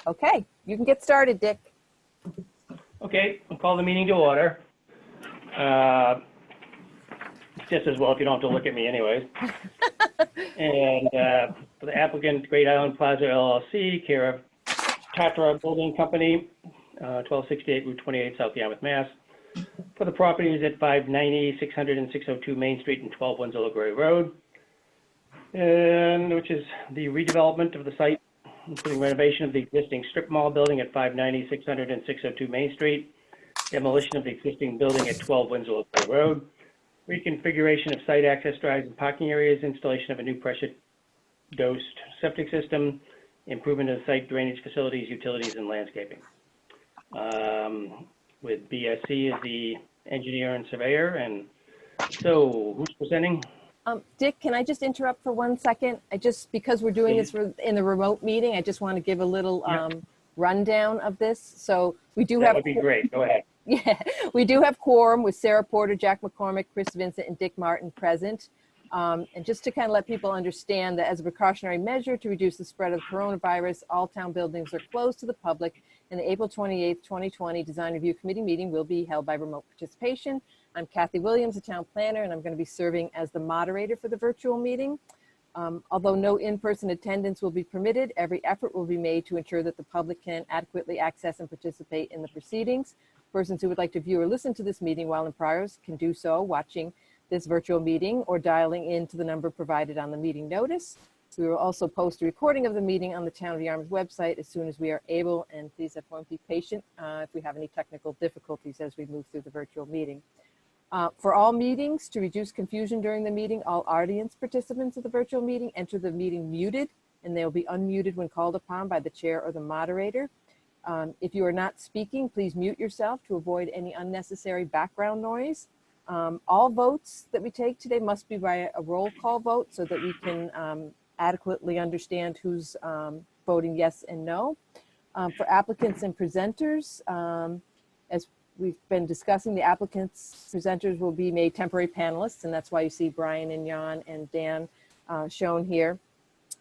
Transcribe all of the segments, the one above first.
Okay, you can get started, Dick. Okay, I'll call the meeting to order. It's just as well if you don't have to look at me anyways. And for the applicant, Great Island Plaza LLC, care of Tatra Building Company, 1268 Route 28, South Yarmouth, Mass. For the properties at 590, 600, and 602 Main Street and 12 Winslow Gray Road, and which is the redevelopment of the site, including renovation of the existing strip mall building at 590, 600, and 602 Main Street, demolition of the existing building at 12 Winslow Gray Road, reconfiguration of site access drives and parking areas, installation of a new pressure-dosed septic system, improvement of site drainage facilities, utilities, and landscaping. With BSC as the engineer and surveyor. And so who's presenting? Dick, can I just interrupt for 1 second? Because we're doing this in the remote meeting, I just want to give a little rundown of this. So we do have— That would be great. Go ahead. Yeah, we do have quorum with Sarah Porter, Jack McCormick, Chris Vincent, and Dick Martin present. And just to kind of let people understand that as a precautionary measure to reduce the spread of coronavirus, all town buildings are closed to the public, and the April 28th, 2020 Design Review Committee meeting will be held by remote participation. I'm Kathy Williams, the town planner, and I'm going to be serving as the moderator for the virtual meeting. Although no in-person attendance will be permitted, every effort will be made to ensure that the public can adequately access and participate in the proceedings. Persons who would like to view or listen to this meeting while in progress can do so watching this virtual meeting or dialing in to the number provided on the meeting notice. We will also post a recording of the meeting on the Town of Yarmouth website as soon as we are able, and please everyone be patient if we have any technical difficulties as we move through the virtual meeting. For all meetings, to reduce confusion during the meeting, all audience participants of the virtual meeting enter the meeting muted, and they will be unmuted when called upon by the chair or the moderator. If you are not speaking, please mute yourself to avoid any unnecessary background noise. All votes that we take today must be by a roll call vote so that we can adequately understand who's voting yes and no. For applicants and presenters, as we've been discussing, the applicants, presenters will be made temporary panelists, and that's why you see Brian and Jan and Dan shown here.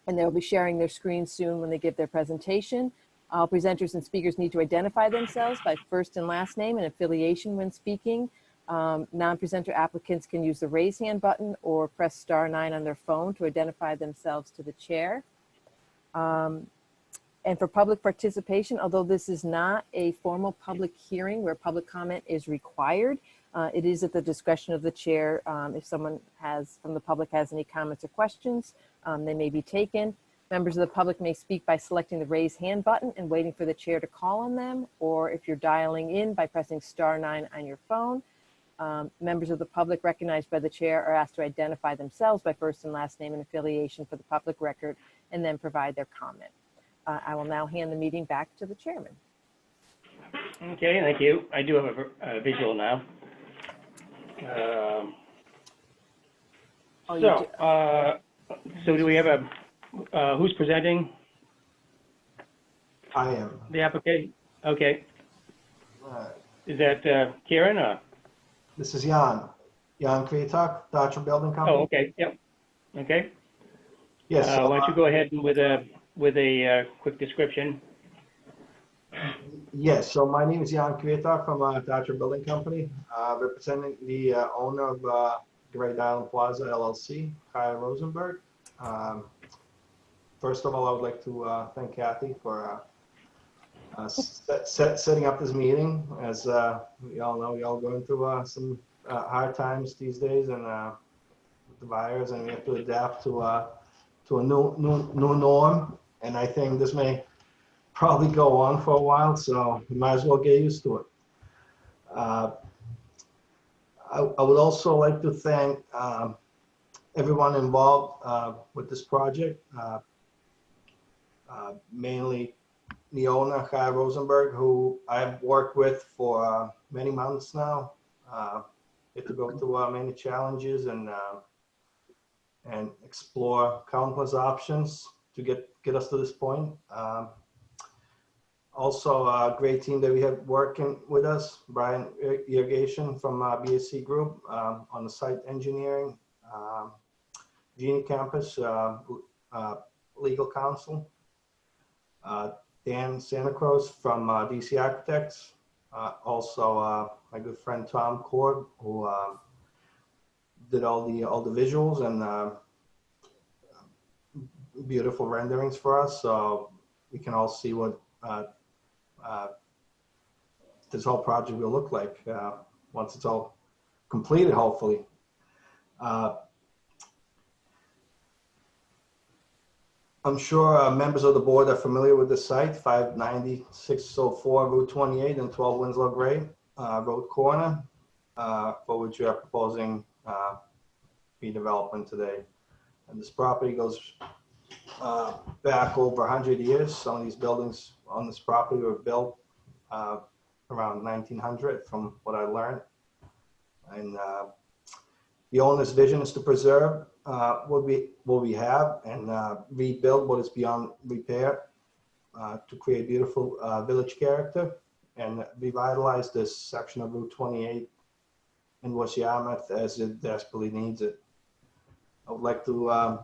And they'll be sharing their screens soon when they give their presentation. All presenters and speakers need to identify themselves by first and last name and affiliation when speaking. Non-presenter applicants can use the raise hand button or press *9 on their phone to identify themselves to the chair. And for public participation, although this is not a formal public hearing where public comment is required, it is at the discretion of the chair. If someone from the public has any comments or questions, they may be taken. Members of the public may speak by selecting the raise hand button and waiting for the chair to call on them, or if you're dialing in by pressing *9 on your phone. Members of the public recognized by the chair are asked to identify themselves by first and last name and affiliation for the public record, and then provide their comment. I will now hand the meeting back to the chairman. Okay, thank you. I do have a visual now. So do we have who's presenting? I am. The application? Okay. Is that Kieran or? This is Jan Kvitok, Tatra Building Company. Oh, okay. Yep. Okay. Yes. Why don't you go ahead with a quick description? Yes. So my name is Jan Kvitok from Tatra Building Company, representing the owner of Great Island Plaza LLC, Kyle Rosenberg. First of all, I would like to thank Kathy for setting up this meeting. As we all know, we all going through some hard times these days, and with the virus, and we have to adapt to a new norm. And I think this may probably go on for a while, so we might as well get used to it. I would also like to thank everyone involved with this project, mainly the owner, Kyle Rosenberg, who I've worked with for many months now. Had to go through many challenges and explore countless options to get us to this point. Also, a great team that we have working with us, Brian Irrigation from BSC Group on the site engineering, Jeannie Campus, legal counsel, Dan Santa Cruz from DC Architects. Also, my good friend Tom Cord, who did all the visuals and beautiful renderings for us, so we can all see what this whole project will look like once it's all completed, hopefully. I'm sure members of the board are familiar with the site, 590 604 Route 28 and 12 Winslow Gray Road corner, for which we are proposing redevelopment today. And this property goes back over 100 years. Some of these buildings on this property were built around 1900, from what I learned. And the owner's vision is to preserve what we have and rebuild what is beyond repair to create beautiful village character and revitalize this section of Route 28 in West Yarmouth as it desperately needs it. I would like to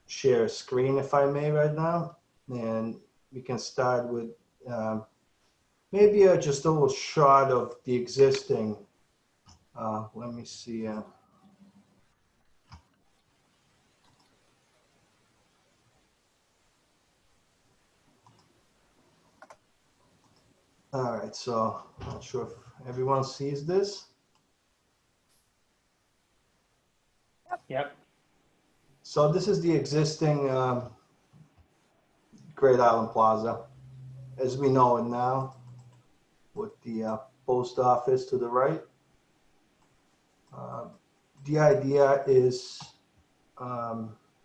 share a screen, if I may, right now, and we can start with maybe just a little shot of the existing. Let me see. All right, so I'm not sure if everyone sees this. Yep. So this is the existing Great Island Plaza, as we know it now, with the post office to the right. The idea is, let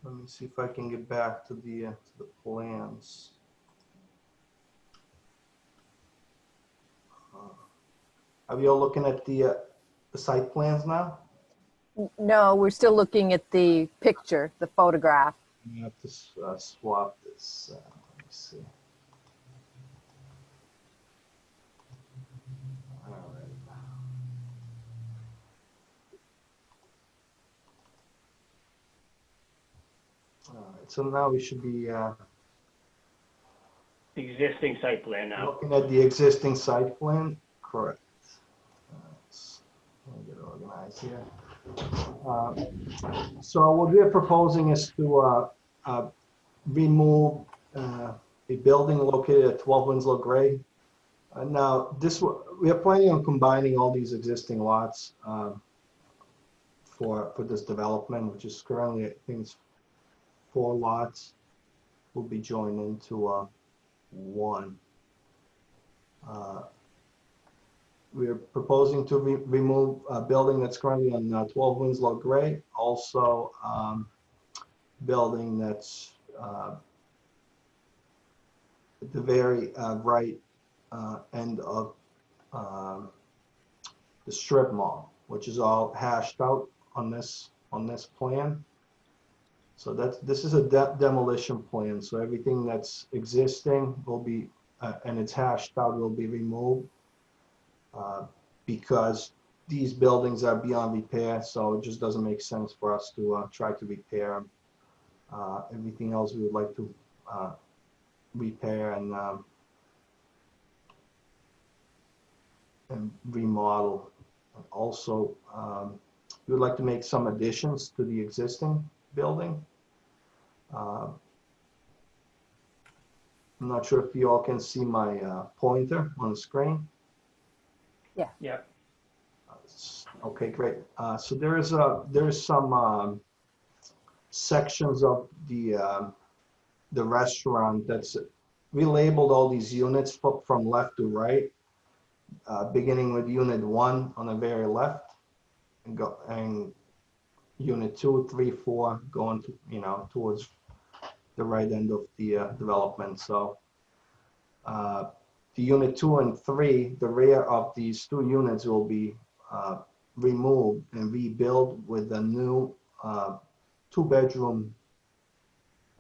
me see if I can get back to the plans. Are we all looking at the site plans now? No, we're still looking at the picture, the photograph. I have to swap this. Let me see. All right. All right. So now we should be The existing site plan now. looking at the existing site plan. Correct. Let me get organized here. So what we're proposing is to remove a building located at 12 Winslow Gray. Now, we are planning on combining all these existing lots for this development, which is currently, I think it's 4 lots, will be joined into one. We're proposing to remove a building that's currently on 12 Winslow Gray, also building that's at the very right end of the strip mall, which is all hashed out on this plan. So this is a demolition plan. So everything that's existing will be and it's hashed out will be removed. Because these buildings are beyond repair, so it just doesn't make sense for us to try to repair them. Everything else we would like to repair and remodel. Also, we would like to make some additions to the existing building. I'm not sure if you all can see my pointer on the screen. Yeah. Okay, great. So there is some sections of the restaurant that's we labeled all these units from left to right, beginning with unit 1 on the very left, and unit 2, 3, 4 going to towards the right end of the development. So. The unit 2 and 3, the rear of these 2 units will be removed and rebuilt with a new 2-bedroom,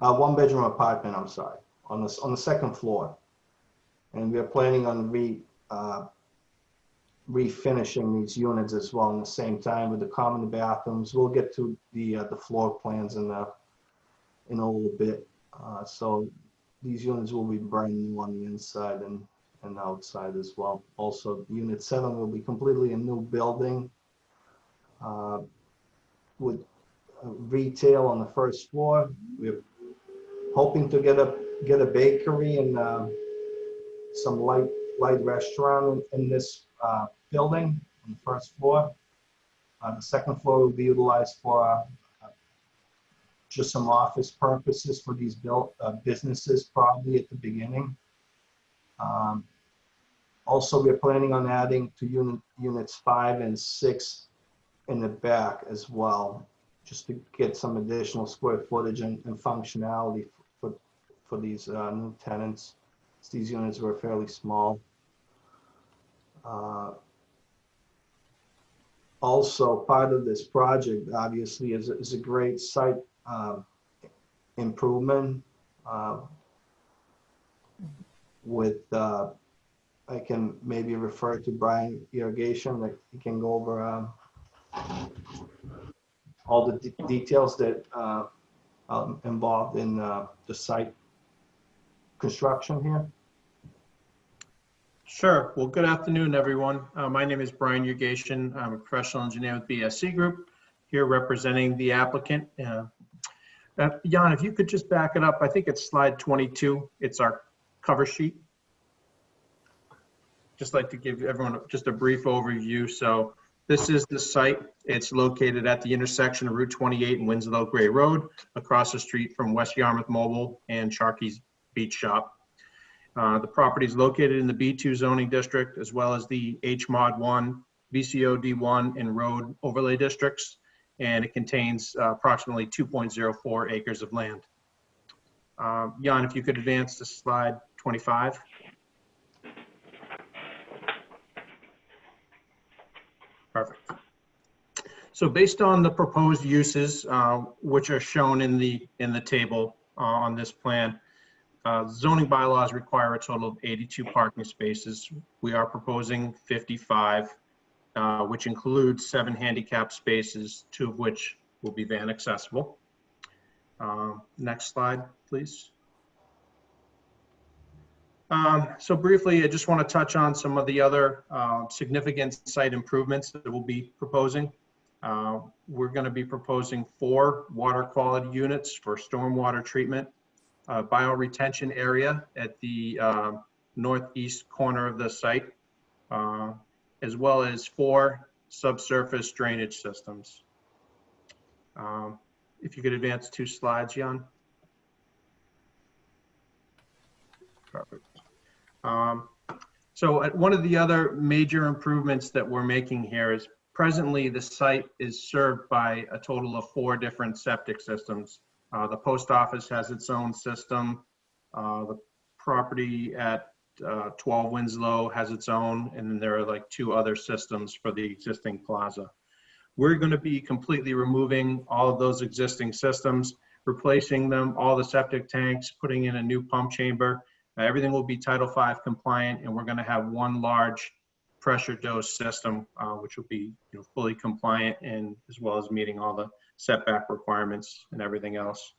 1-bedroom apartment. I'm sorry, on the 2nd floor, and we are planning on refinishing these units as well in the same time with the common bathrooms. We'll get to the floor plans in a little bit. So these units will be brand new on the inside and outside as well. Also, Unit 7 will be completely a new building with retail on the first floor. We're hoping to get a bakery and some light restaurant in this building on the first floor. The second floor will be utilized for just some office purposes for these businesses, probably at the beginning. Also, we're planning on adding to units 5 and 6 in the back as well, just to get some additional square footage and functionality for these new tenants. These units were fairly small. Also, part of this project, obviously, is a great site improvement with, I can maybe refer to Brian Irrigation, that he can go over all the details that involved in the site construction here. Sure. Well, good afternoon, everyone. My name is Brian Urgation. I'm a professional engineer with BSC Group, here representing the applicant. Jan, if you could just back it up, I think it's slide 22. It's our cover sheet. Just like to give everyone just a brief overview. So this is the site. It's located at the intersection of Route 28 and Winslow Gray Road, across the street from West Yarmouth Mobile and Sharky's Beach Shop. The property is located in the B2 zoning district, as well as the HMOD 1, VCOD 1, and road overlay districts, and it contains approximately 2.04 acres of land. Jan, if you could advance to slide 25. Perfect. So based on the proposed uses, which are shown in the table on this plan, zoning bylaws require a total of 82 parking spaces. We are proposing 55, which includes 7 handicap spaces, 2 of which will be van accessible. Next slide, please. So briefly, I just want to touch on some of the other significant site improvements that we'll be proposing. We're going to be proposing 4 water quality units for stormwater treatment, bioretention area at the northeast corner of the site, as well as 4 subsurface drainage systems. If you could advance 2 slides, Jan. Perfect. So one of the other major improvements that we're making here is presently the site is served by a total of 4 different septic systems. The post office has its own system. The property at 12 Winslow has its own, and then there are like 2 other systems for the existing plaza. We're going to be completely removing all of those existing systems, replacing them, all the septic tanks, putting in a new pump chamber. Everything will be Title V compliant, and we're going to have 1 large pressure dose system, which will be fully compliant, and as well as meeting all the setback requirements and everything else.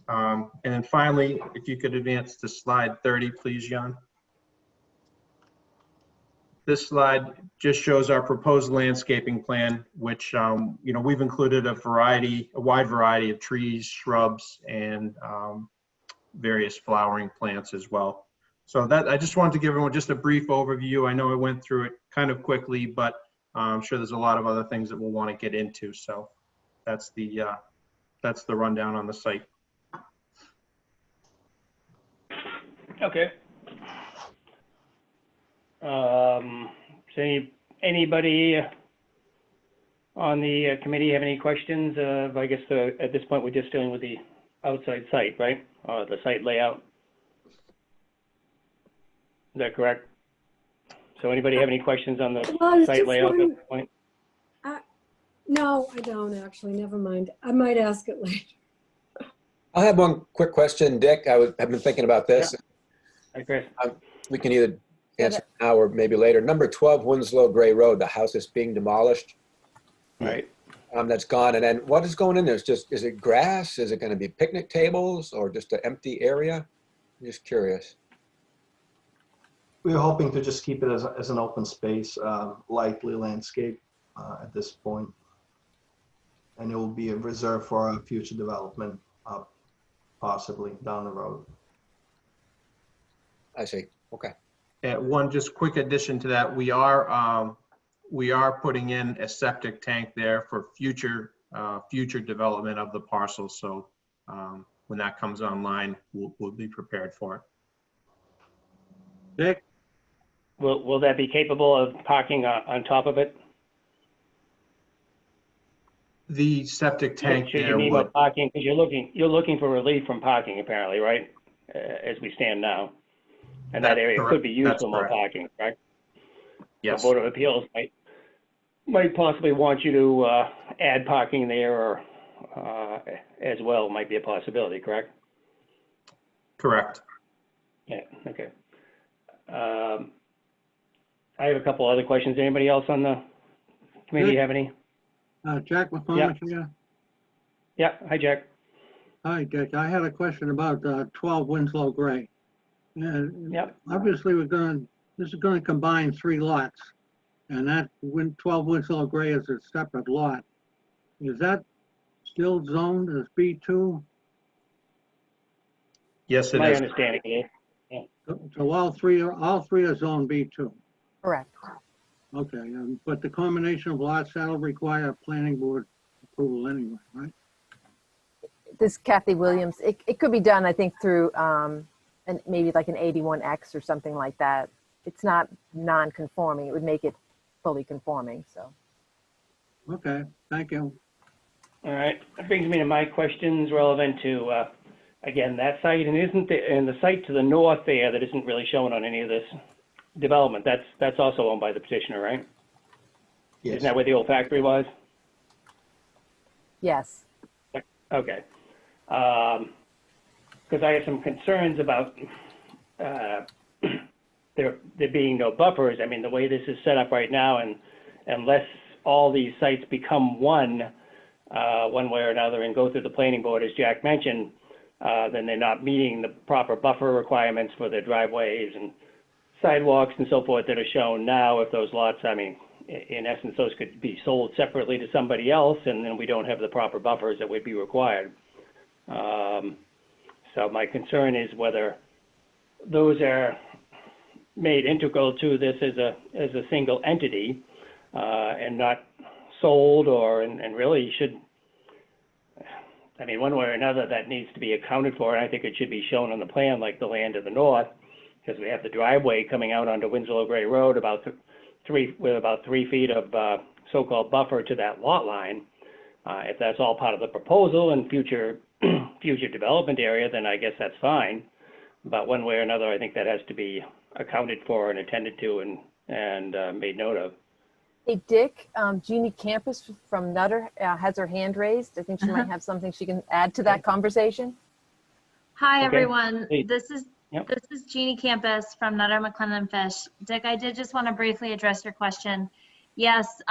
And then finally, if you could advance to slide 30, please, Jan. This slide just shows our proposed landscaping plan, which we've included a wide variety of trees, shrubs, and various flowering plants as well. So that I just wanted to give everyone just a brief overview. I know I went through it kind of quickly, but I'm sure there's a lot of other things that we'll want to get into. So that's the rundown on the site. Okay. So anybody on the committee have any questions? I guess at this point we're just dealing with the outside site, right? The site layout. Is that correct? So anybody have any questions on the site layout at this point? No, I don't actually. Never mind. I might ask it later. I'll have one quick question, Dick. I've been thinking about this. Hi, Chris. We can either answer now or maybe later. Number 12 Winslow Gray Road, the house is being demolished. Right. That's gone. And then what is going in there? Is it grass? Is it going to be picnic tables or just an empty area? Just curious. We were hoping to just keep it as an open space, lightly landscaped at this point. And it will be a reserve for a future development, possibly down the road. I see. Okay. One just quick addition to that, we are putting in a septic tank there for future development of the parcel. So when that comes online, we'll be prepared for it. Dick, Will that be capable of parking on top of it? The septic tank Should you there need more would, parking? Because you're looking for relief from parking apparently, right? As we stand now. And that That's area correct. could be used That's for more correct. parking, correct? yes, The Board of Appeals might possibly want you to add parking there or as well, might be a possibility, correct? correct. Yeah, okay. I have a couple other questions. Anybody else on the committee Good. have any? Jack McCormick here. Yeah, hi, Jack. Hi, Dick. I had a question about 12 Winslow Gray. And Yep. obviously, this is gonna combine 3 lots. And that 12 Winslow Gray is a separate lot. Is that still zoned as B2? Yes, it My is. understanding is, So all three are zone B2? Correct. Okay, but the combination of lots, that'll require planning board approval anyway, right? This Kathy Williams, it could be done, I think, through and maybe like an 81X or something like that. It's not non-conforming. It would make it fully conforming, so. Okay, thank you. all right. That brings me to my questions relevant to, again, that site, and the site to the north there that isn't really shown on any of this development, that's also owned by the petitioner, right? Yes. Isn't that where the old factory was? Yes. Okay. Because I have some concerns about there being no buffers. I mean, the way this is set up right now, and unless all these sites become one way or another and go through the planning board, as Jack mentioned, then they're not meeting the proper buffer requirements for their driveways and sidewalks and so forth that are shown now. If those lots, I mean, in essence, those could be sold separately to somebody else, and then we don't have the proper buffers that would be required. So my concern is whether those are made integral to this as a single entity and not sold, and really should, I mean, one way or another that needs to be accounted for, and I think it should be shown on the plan like the land to the north, because we have the driveway coming out onto Winslow Gray Road with about 3 feet of so-called buffer to that lot line. If that's all part of the proposal and future development area, then I guess that's fine. But one way or another, I think that has to be accounted for and attended to and made note of. Hey, Dick, Jeannie Campus from Nutter has her hand raised. I think she might have something she can add to that conversation. Hi, Okay. everyone. Hey. This is Yep. this is Jeannie Campus from Nutter McClellan Fish. Dick, I did just want to briefly address your question. Yes,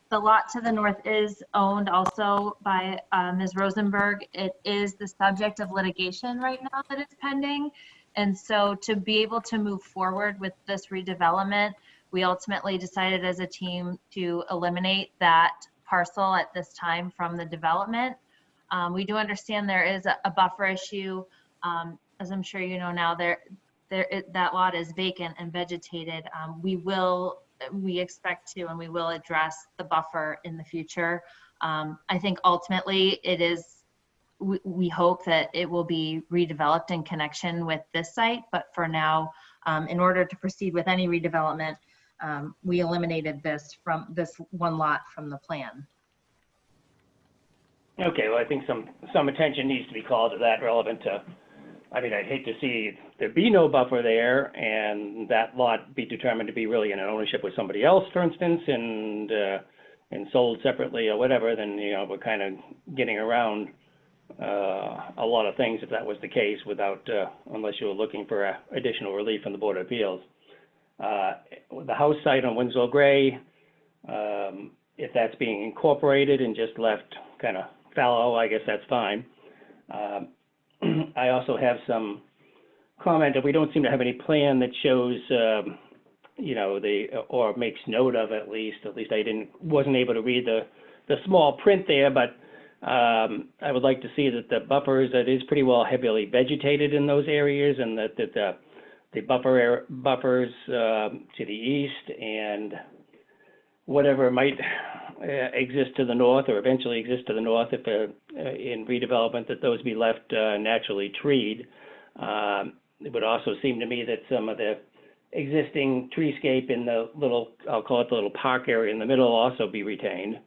the lot to the north is owned also by Ms. Rosenberg. It is the subject of litigation right now that is pending. And so to be able to move forward with this redevelopment, we ultimately decided as a team to eliminate that parcel at this time from the development. We do understand there is a buffer issue. As I'm sure you know now, that lot is vacant and vegetated. We expect to, and we will address the buffer in the future. I think ultimately we hope that it will be redeveloped in connection with this site, but for now, in order to proceed with any redevelopment, we eliminated this one lot from the plan. Okay, well, I think some attention needs to be called to that relevant to, I mean, I'd hate to see there be no buffer there and that lot be determined to be really in an ownership with somebody else, for instance, and sold separately or whatever, then, you know, we're kind of getting around a lot of things if that was the case without, unless you were looking for additional relief from the Board of Appeals. The house site on Winslow Gray, if that's being incorporated and just left kind of fallow, I guess that's fine. I also have some comment that we don't seem to have any plan that shows, you know, or makes note of at least I wasn't able to read the small print there, but I would like to see that the buffers, that is pretty well heavily vegetated in those areas, and that the buffers to the east and whatever might exist to the north or eventually exist to the north if in redevelopment, that those be left naturally treed. It would also seem to me that some of the existing treescape in the little, I'll call it the little park area in the middle, also be retained.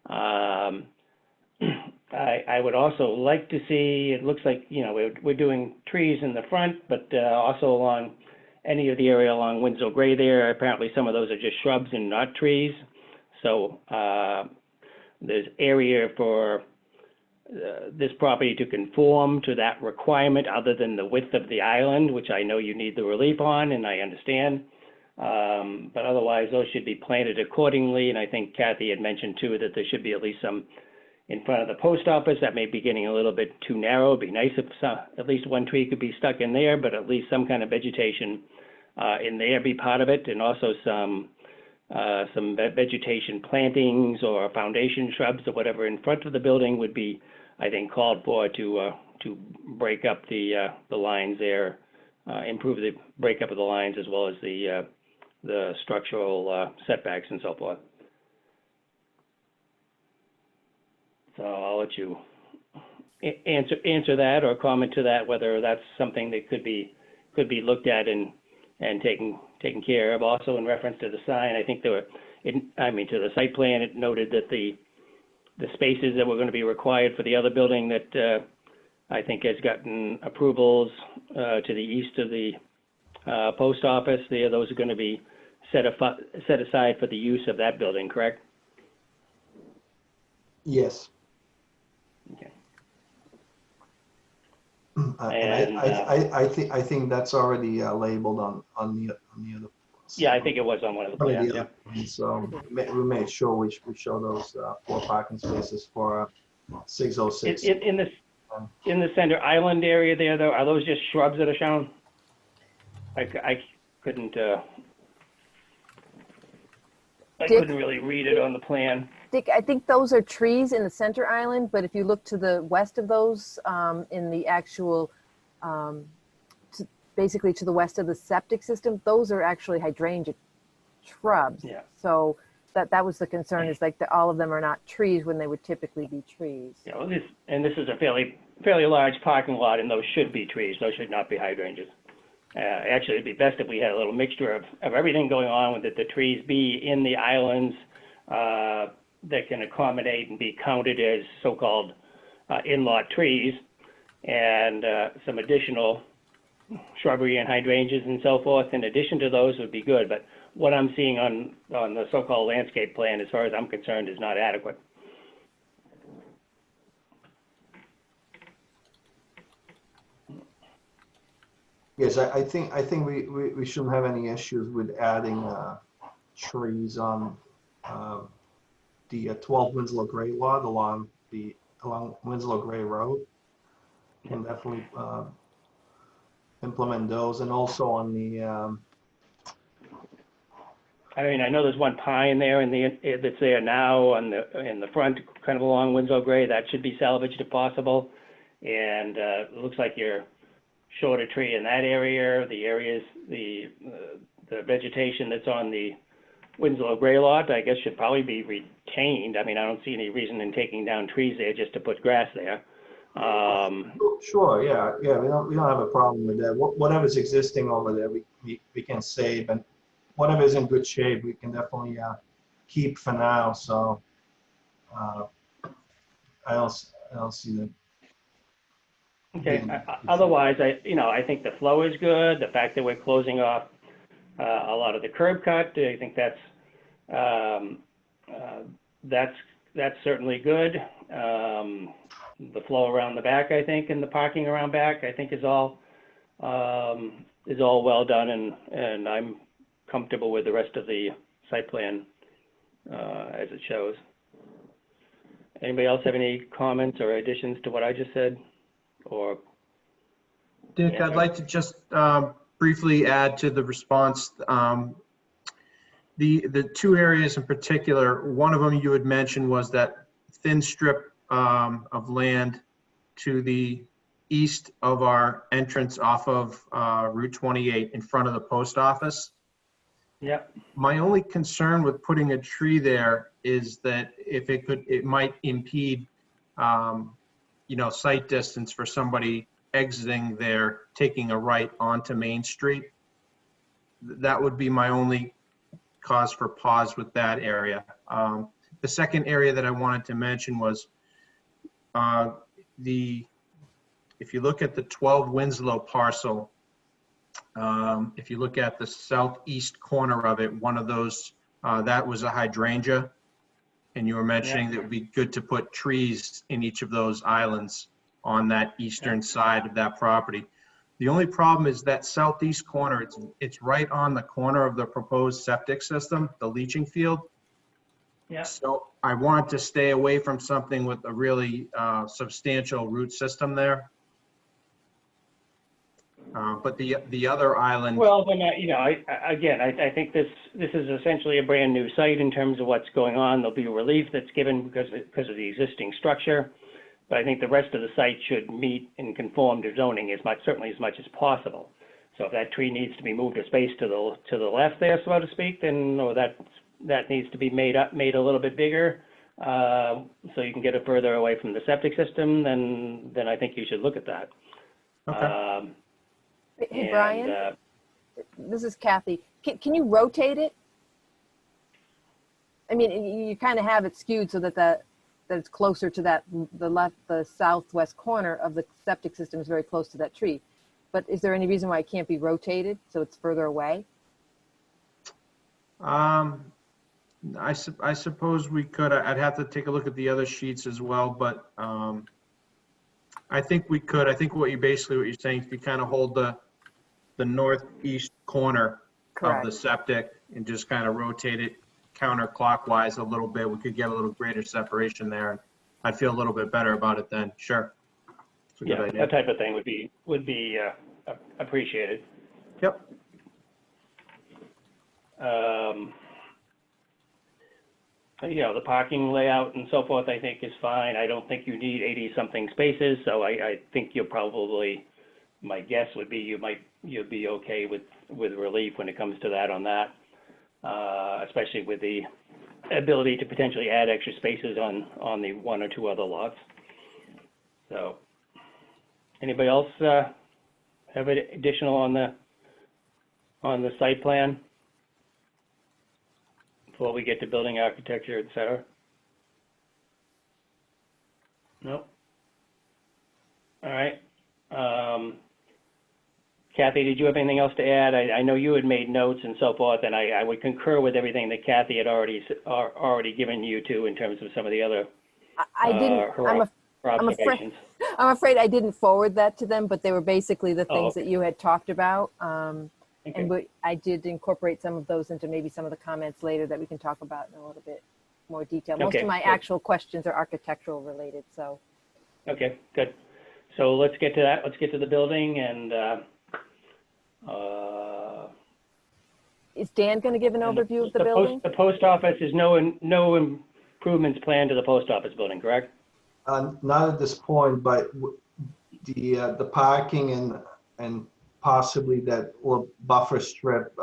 I would also like to see, it looks like, you know, we're doing trees in the front, but also along any of the area along Winslow Gray there. Apparently some of those are just shrubs and not trees. So there's area for this property to conform to that requirement other than the width of the island, which I know you need the relief on, and I understand. But otherwise, those should be planted accordingly. And I think Kathy had mentioned too that there should be at least some in front of the post office. That may be getting a little bit too narrow. It'd be nice if at least one tree could be stuck in there, but at least some kind of vegetation in there be part of it, and also some vegetation plantings or foundation shrubs or whatever in front of the building would be, I think, called for to break up the lines there, improve the breakup of the lines as well as the structural setbacks and so forth. So I'll let you answer that or comment to that, whether that's something that could be looked at and taken care of. Also, in reference to the sign, I think to the site plan, it noted that the spaces that were going to be required for the other building that I think has gotten approvals to the east of the post office, those are going to be set aside for the use of that building, correct? Yes. Okay. And I think that's already labeled on the other. Yeah, I think it was on one of the plans. Yeah. So we made sure we show those 4 parking spaces for 606. In the center island area there, though, are those just shrubs that are shown? I couldn't really read it on the plan. Dick, I think those are trees in the center island, but if you look to the west of those, in the actual, basically to the west of the septic system, those are actually hydrangea shrubs. Yeah. So that was the concern, is like all of them are not trees when they would typically be trees. Yeah, well, this is a fairly large parking lot, and those should be trees. Those should not be hydrangeas. Actually, it'd be best if we had a little mixture of everything going on with it. The trees be in the islands that can accommodate and be counted as so-called in-lot trees, and some additional shrubbery and hydrangeas and so forth in addition to those would be good. But what I'm seeing on the so-called landscape plan, as far as I'm concerned, is not adequate. Yes, I think we shouldn't have any issues with adding trees on the 12 Winslow Gray lot along Winslow Gray Road. Can definitely implement those, and also on the. I mean, I know there's one pine there that's there now in the front, kind of along Winslow Gray. That should be salvaged if possible. And it looks like you're short a tree in that area. The vegetation that's on the Winslow Gray lot, I guess, should probably be retained. I mean, I don't see any reason in taking down trees there just to put grass there. Sure, yeah, we don't have a problem with that. Whatever's existing over there, we can save, and whatever is in good shape, we can definitely keep for now. So I don't see that. Okay. Otherwise, I think the flow is good. The fact that we're closing off a lot of the curb cut, I think that's certainly good. The flow around the back, I think, and the parking around back, I think is all well done, and I'm comfortable with the rest of the site plan as it shows. Anybody else have any comments or additions to what I just said? Or Dick, Yeah, I'd like to just briefly add to the response. The two areas in particular, one of them you had mentioned was that thin strip of land to the east of our entrance off of Route 28 in front of the post office. Yep. My only concern with putting a tree there is that if it might impede, sight distance for somebody exiting there, taking a right onto Main Street. That would be my only cause for pause with that area. The second area that I wanted to mention was if you look at the 12 Winslow parcel, if you look at the southeast corner of it, one of those, that was a hydrangea. And you were mentioning that it would be good to put trees in each of those islands on that eastern side of that property. The only problem is that southeast corner, it's right on the corner of the proposed septic system, the leaching field. Yeah. So I want to stay away from something with a really substantial root system there. But the other island. Well, then, I think this is essentially a brand new site in terms of what's going on. There'll be a relief that's given because of the existing structure. But I think the rest of the site should meet and conform to zoning certainly as much as possible. So if that tree needs to be moved a space to the left there, so to speak, then, or that needs to be made a little bit bigger, so you can get it further away from the septic system, then I think you should look at that. Okay. Hey, Brian, this is Kathy. Can you rotate it? I mean, you kind of have it skewed so that it's closer to the southwest corner of the septic system is very close to that tree. But is there any reason why it can't be rotated so it's further away? I suppose we could. I'd have to take a look at the other sheets as well, but I think we could. I think what you're saying is you kind of hold the northeast corner Correct. of the septic and just kind of rotate it counterclockwise a little bit. We could get a little greater separation there. And I'd feel a little bit better about it then. Sure. It's a good idea. That type of thing would be appreciated. Yep. The parking layout and so forth, I think is fine. I don't think you need 80-something spaces, so I think you'll probably, my guess would be you'll be okay with relief when it comes to that on that, especially with the ability to potentially add extra spaces on the one or two other lots. So, anybody else have an additional on the site plan before we get to building architecture, et cetera? No? All right. Kathy, did you have anything else to add? I know you had made notes and so forth, and I would concur with everything that Kathy had already given you to in terms of some of the other I didn't. her observations. I'm afraid I didn't forward that to them, but they were basically the Oh, things okay. that you had talked about. Okay. And I did incorporate some of those into maybe some of the comments later that we can talk about in a little bit more detail. Most Okay, of my good. actual questions are architectural related, so. Okay, good. So let's get to that. Let's get to the building and Is Dan going to give an overview of the building? The post office is no improvements planned to the post office building, correct? Not at this point, but the parking and possibly that little buffer strip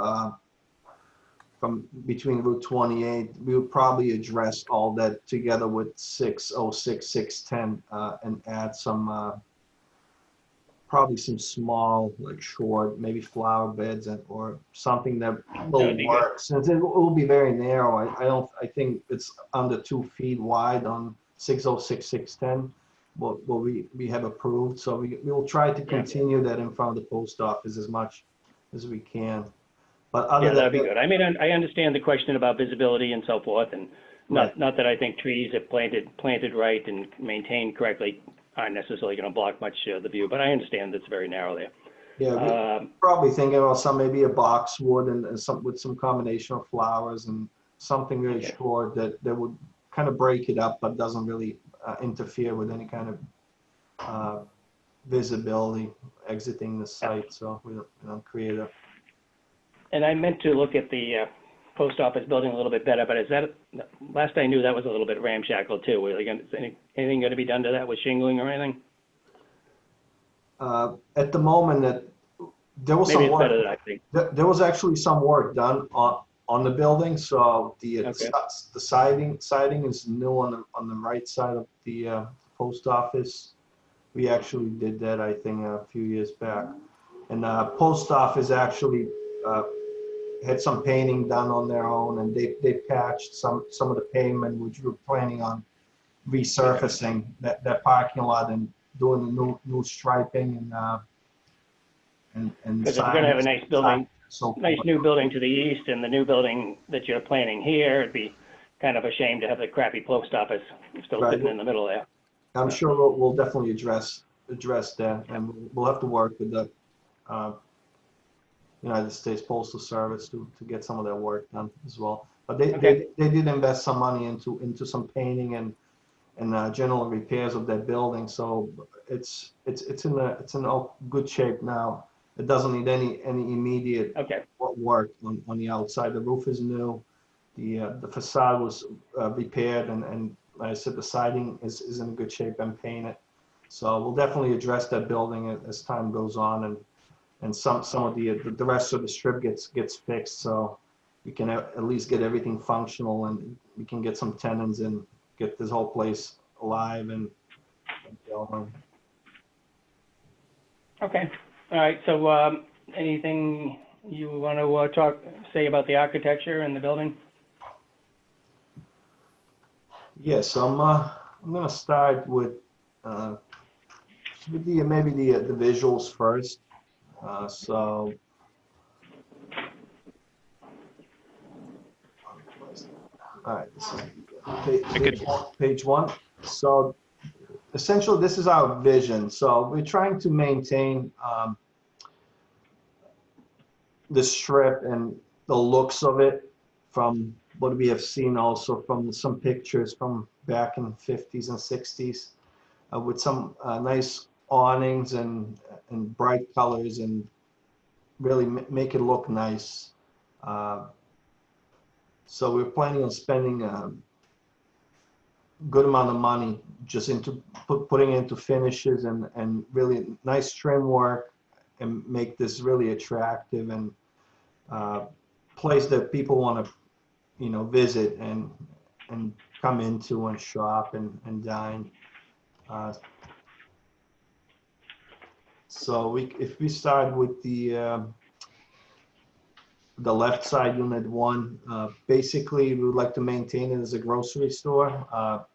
from between Route 28, we would probably address all that together with 606, 610 and add some probably some small, like short, maybe flower beds or something that will That'd be work. Since it will be very narrow, I think it's under 2 feet wide on 606, 610. What we have approved, so we will try to continue that in front of the post office as much as we can. But other Yeah, than that'd be good. I mean, I understand the question about visibility and so forth, and not that I think trees if planted right and maintained correctly aren't necessarily going to block much of the view, but I understand it's very narrow there. Yeah, we're probably thinking about maybe a boxwood and some with some combination of flowers and something really short that would kind of break it up, but doesn't really interfere with any kind of visibility exiting the site, so we don't create a, And I meant to look at the post office building a little bit better, but is that, last I knew that was a little bit ramshackle too. Is anything going to be done to that with shingling or anything? at the moment, that there was Maybe some it's better work, than I think. there was actually some work done on the building, so Okay. the siding is new on the right side of the post office. We actually did that, I think, a few years back. And post office actually had some painting done on their own, and they patched some of the pavement, which we were planning on resurfacing that parking lot and doing the new striping and Because if you're going to have a nice building, so nice new building to the east and the new building that you're planning here, it'd be kind of a shame to have the crappy post office still Right. sitting in the middle there. I'm sure we'll definitely address that, and we'll have to work with the United States Postal Service to get some of that work done as well. But they did invest some money into some painting and general repairs of that building, so it's in a good shape now. It doesn't need any immediate Okay. work on the outside. The roof is new, the facade was repaired, and like I said, the siding is in good shape and painted. So we'll definitely address that building as time goes on, and some of the rest of the strip gets fixed, so we can at least get everything functional, and we can get some tenants and get this whole place alive and going. Okay. All right. So anything you want to say about the architecture and the building? Yes, I'm gonna start with maybe the visuals first. So all right, this is page one. So essentially, this is our vision. So we're trying to maintain the strip and the looks of it from what we have seen also from some pictures from back in 50s and 60s with some nice awnings and bright colors and really make it look nice. So we're planning on spending a good amount of money just into putting into finishes and really nice trim work and make this really attractive and place that people want to visit and come into and shop and dine. So if we start with the left side, unit one, basically we would like to maintain it as a grocery store.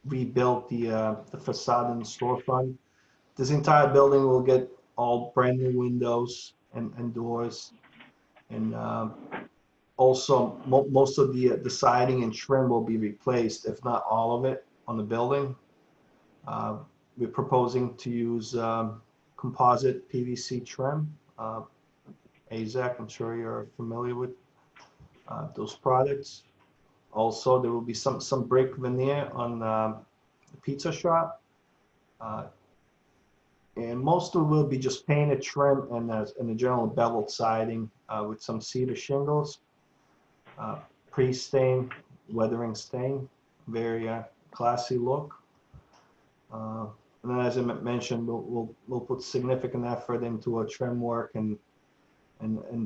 Rebuilt the facade and the storefront. This entire building will get all brand new windows and doors, and also most of the siding and trim will be replaced, if not all of it, on the building. We're proposing to use composite PVC trim. AZEK, I'm sure you're familiar with those products. Also, there will be some brick veneer on the pizza shop. And most of it will be just painted trim and the general beveled siding with some cedar shingles. Pre-stain, weathering stain, very classy look. And then, as I mentioned, we'll put significant effort into a trim work and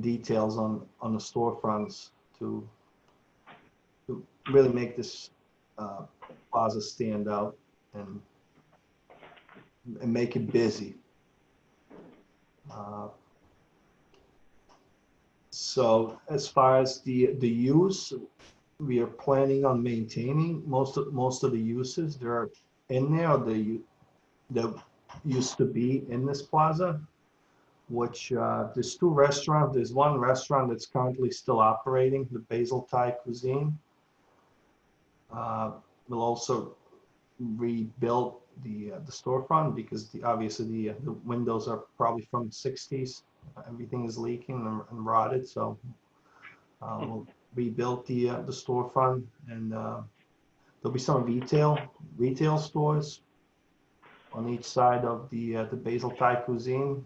details on the storefronts to really make this plaza stand out and make it busy. So as far as the use, we are planning on maintaining most of the uses that are in there, that used to be in this plaza, which there's two restaurants. There's one restaurant that's currently still operating, the Basil Thai Cuisine. We'll also rebuild the storefront because obviously the windows are probably from the 60s. Everything is leaking and rotted, so we'll rebuild the storefront, and there'll be some retail stores on each side of the Basil Thai Cuisine,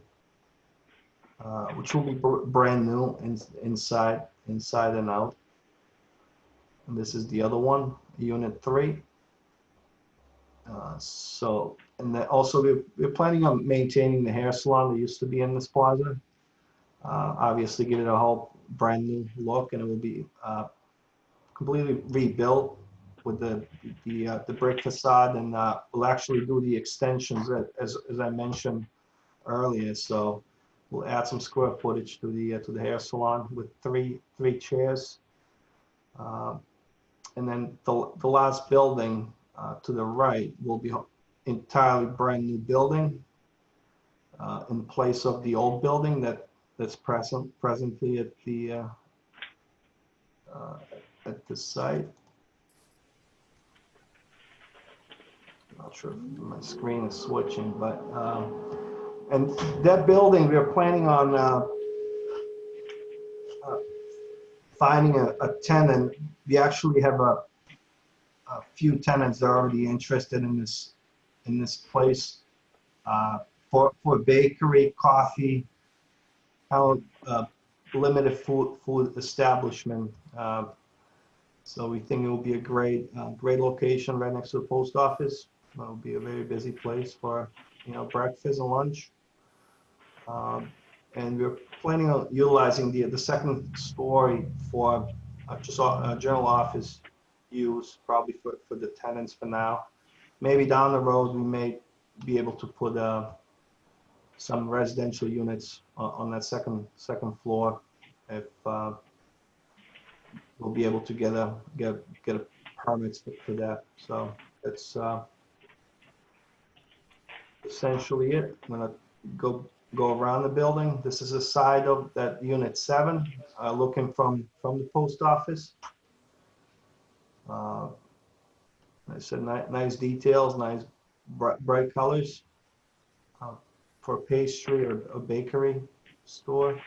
which will be brand new inside and out. And this is the other one, Unit 3. And then also we're planning on maintaining the hair salon that used to be in this plaza. Obviously give it a whole brand new look, and it will be completely rebuilt with the brick facade, and we'll actually do the extensions as I mentioned earlier. So we'll add some square footage to the hair salon with three chairs. And then the last building to the right will be entirely brand new building in place of the old building that's presently at the site. Not sure if my screen is switching, but and that building we're planning on finding a tenant. We actually have a few tenants that are already interested in this place for bakery, coffee, limited food establishment. So we think it will be a great location right next to the post office. It will be a very busy place for breakfast and lunch. And we're planning on utilizing the second story for just a general office use, probably for the tenants for now. Maybe down the road we may be able to put some residential units on that second floor if we'll be able to get a permits for that. So that's essentially it. I'm gonna go around the building. This is a side of that Unit 7, looking from the post office. I said nice details, nice bright colors for a pastry or a bakery store.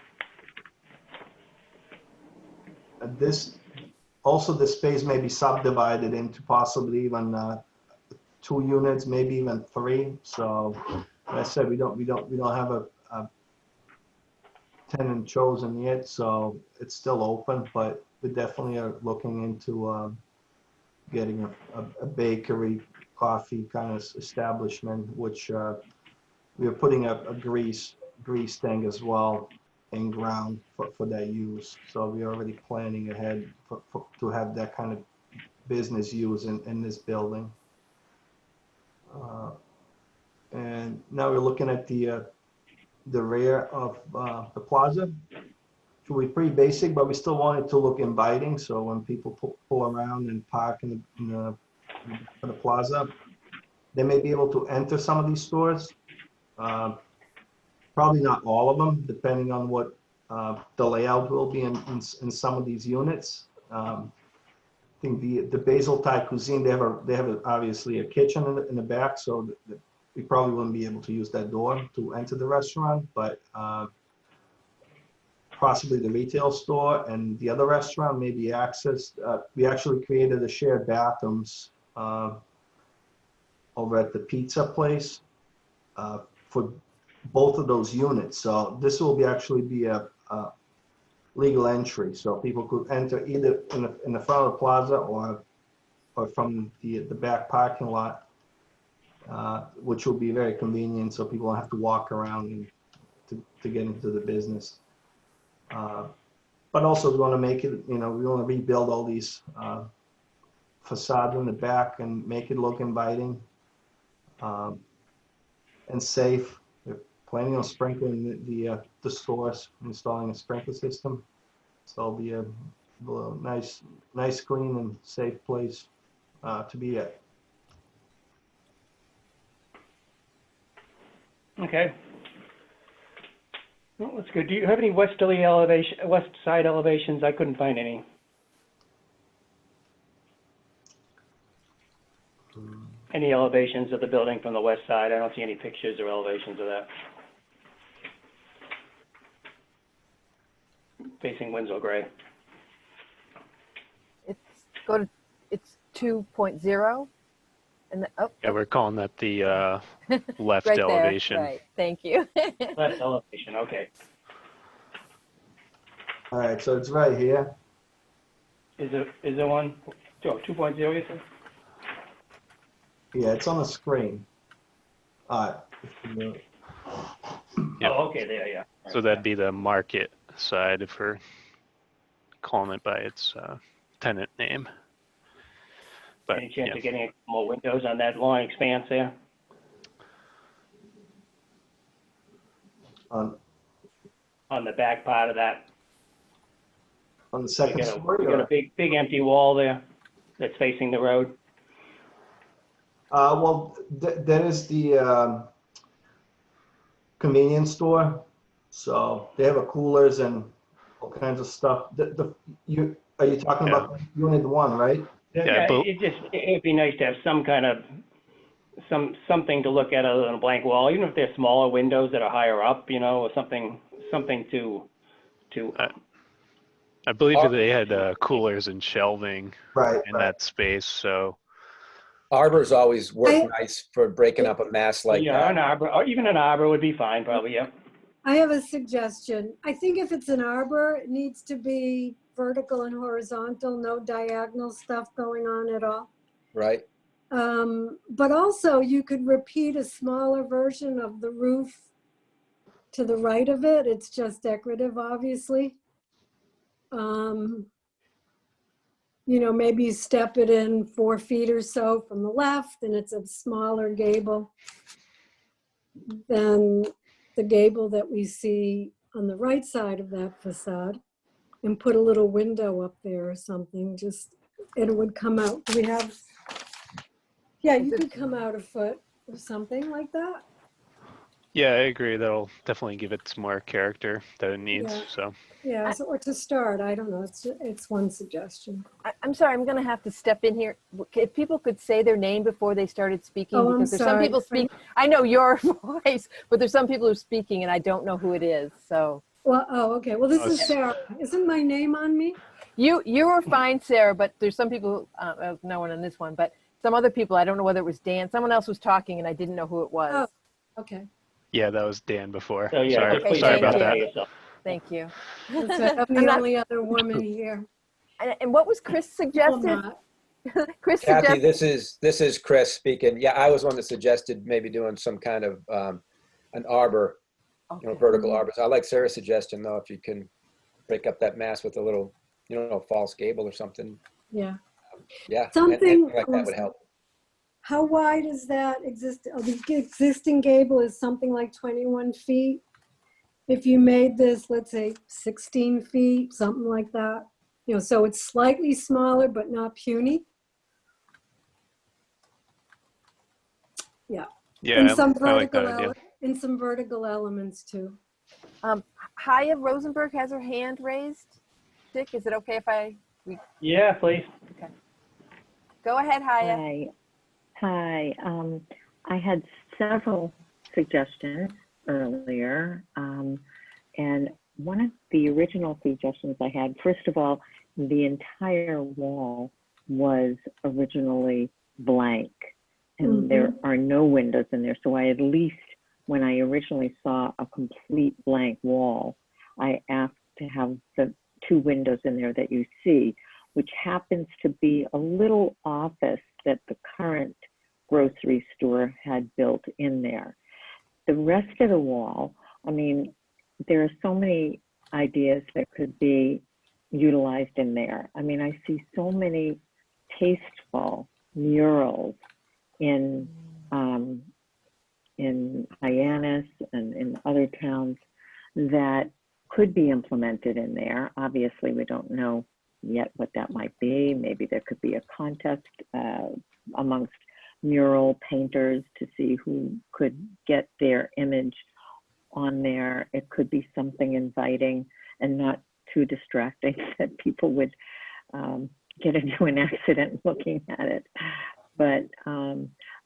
This space may be subdivided into possibly even 2 units, maybe even 3. So, like I said, we don't have a tenant chosen yet, so it's still open. But we definitely are looking into getting a bakery, coffee kind of establishment, which we are putting a grease tank as well in ground for that use. So we're already planning ahead to have that kind of business use in this building. And now we're looking at the rear of the plaza. It will be pretty basic, but we still want it to look inviting. So when people pull around and park in the plaza, they may be able to enter some of these stores. Probably not all of them, depending on what the layout will be in some of these units. I think the Basil Thai Cuisine, they have obviously a kitchen in the back, so we probably wouldn't be able to use that door to enter the restaurant, but possibly the retail store and the other restaurant may be accessed. We actually created a shared bathrooms over at the pizza place for both of those units. So this will actually be a legal entry, so people could enter either in the front of the plaza or from the back parking lot, which will be very convenient, so people don't have to walk around to get into the business. But also we want to make it, we want to rebuild all these facades in the back and make it look inviting and safe. We're planning on sprinkling the stores, installing a sprinkler system. So it'll be a nice, clean and safe place to be at. Okay. Well, that's good. Do you have any west side elevations? I couldn't find any. Any elevations of the building from the west side? I don't see any pictures or elevations of that. Facing Winslow Gray. It's 2.0. And the, oh, Yeah, we're calling that the left right there. elevation. Right. Thank you. Left elevation, okay. All right, so it's right here. Is there one, 2.0 you said? Yeah, it's on the screen. All right. Yeah. Oh, okay, there, yeah. So that'd be the market side if we're calling it by its tenant name. But Any chance yeah. of getting more windows on that long expanse there? On On the back part of that? the We second got story? a big empty wall there that's facing the road. Well, that is the convenience store. So they have a coolers and all kinds of stuff. Are you talking Yeah. about unit 1, right? Yeah, but- It'd be nice to have some kind of, something to look at other than a blank wall, even if they're smaller windows that are higher up, you know, or something to, I believe that they had coolers and shelving Right. in that space. So Arbors always work nice for breaking up a mass like yeah, that. an arbor, or even an arbor would be fine, probably, yeah. I have a suggestion. I think if it's an arbor, it needs to be vertical and horizontal, no diagonal stuff going on at all. Right? But also you could repeat a smaller version of the roof to the right of it. It's just decorative, obviously. You know, maybe you step it in 4 feet or so from the left and it's a smaller gable than the gable that we see on the right side of that facade, and put a little window up there or something, just, it would come out. Do we have, yeah, you could come out a foot or something like that. yeah, I agree. That'll definitely give it some more character that it needs. Yeah. So Yeah, so, or to start, I don't know, it's one suggestion. I'm sorry, I'm going to have to step in here. If people could say their name before they started speaking, Oh, I'm because there's some sorry. people speak. I know your voice, but there's some people who are speaking and I don't know who it is. So Well, oh, okay, well, this is Sarah. Isn't my name on me? you were fine, Sarah, but there's some people, no one on this one, but some other people, I don't know whether it was Dan, someone else was talking and I didn't know who it was. Oh. Okay. yeah, that was Dan before. So, yeah, Sorry, just please thank sorry about you. that. identify yourself. Thank you. That's right. I'm the I'm not- only other woman here. And what was Chris Well, suggested? not. Chris Kathy, suggested, this is Chris speaking. Yeah, I was one that suggested maybe doing some kind of an arbor, okay. vertical arbors. I like Sarah's suggestion though, if you can break up that mass with a little, false gable or something. Yeah. Yeah, Something anything like that would help. How wide is that the existing gable is something like 21 feet. If you made this, let's say 16 feet, something like that, so it's slightly smaller, but not puny. Yeah. Yeah, And some I like that vertical, idea. and some vertical elements too. Haya Rosenberg has her hand raised. Dick, is it okay if I Yeah, please. go ahead, Haya? Hi. I had several suggestions earlier. And one of the original suggestions I had, first of all, the entire wall was originally blank and there are no windows in there. So I, at least when I originally saw a complete blank wall, I asked to have the 2 windows in there that you see, which happens to be a little office that the current grocery store had built in there. The rest of the wall, I mean, there are so many ideas that could be utilized in there. I mean, I see so many tasteful murals in Hyannis and in other towns that could be implemented in there. Obviously, we don't know yet what that might be. Maybe there could be a contest amongst mural painters to see who could get their image on there. It could be something inviting and not too distracting that people would get into an accident looking at it. But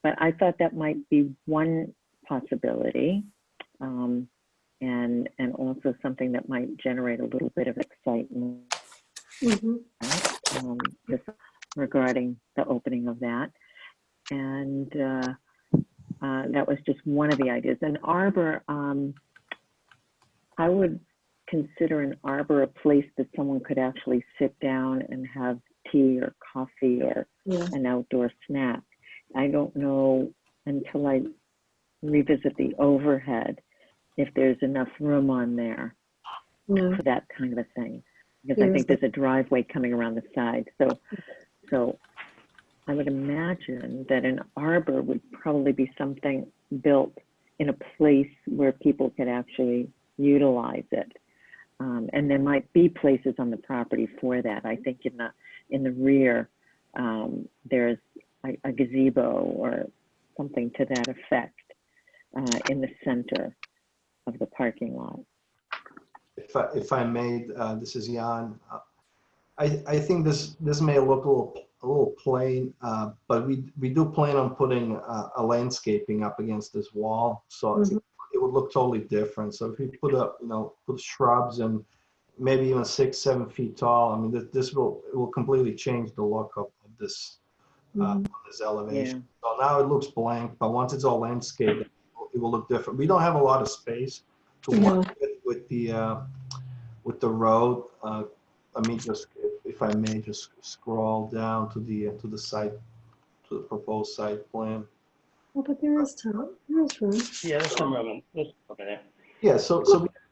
I thought that might be one possibility, and also something that might generate a little bit of excitement just regarding the opening of that. And that was just one of the ideas. An arbor, I would consider an arbor a place that someone could actually sit down and have tea or coffee or Yeah. an outdoor snack. I don't know until I revisit the overhead if there's enough room on there No. for that kind of a thing. Because I think there's a driveway coming around the side. So I would imagine that an arbor would probably be something built in a place where people could actually utilize it. And there might be places on the property for that. I think in the rear, there's a gazebo or something to that effect in the center of the parking lot. If I may, this is Jan. I think this may look a little plain, but we do plan on putting a landscaping up against this wall, so it would look totally different. So if we put up, put shrubs and maybe even 6-7 feet tall, I mean, this will completely change the look of this this elevation. Yeah. So now it looks blank, but once it's all landscaped, it will look different. We don't have a lot of space to work with the road. Let me just, if I may, just scroll down to the site, to the proposed site plan. Oh, but there is time. There's room. Yeah, there's some room over there. Yeah, so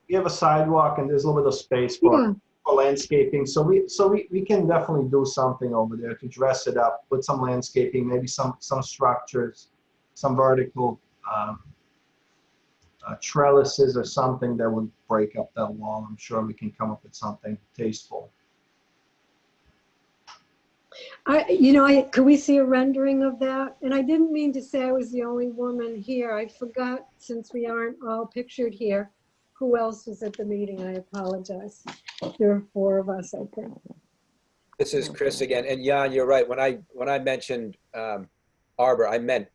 we have a sidewalk and there's a little bit of space for landscaping. So we can definitely do something over there to dress it up with some landscaping, maybe some structures, some vertical trellises or something that would break up that wall. I'm sure we can come up with something tasteful. Could we see a rendering of that? And I didn't mean to say I was the only woman here. I forgot, since we aren't all pictured here, who else was at the meeting. I apologize. There are 4 of us, I think. This is Chris again. And Jan, you're right. When I mentioned arbor, I meant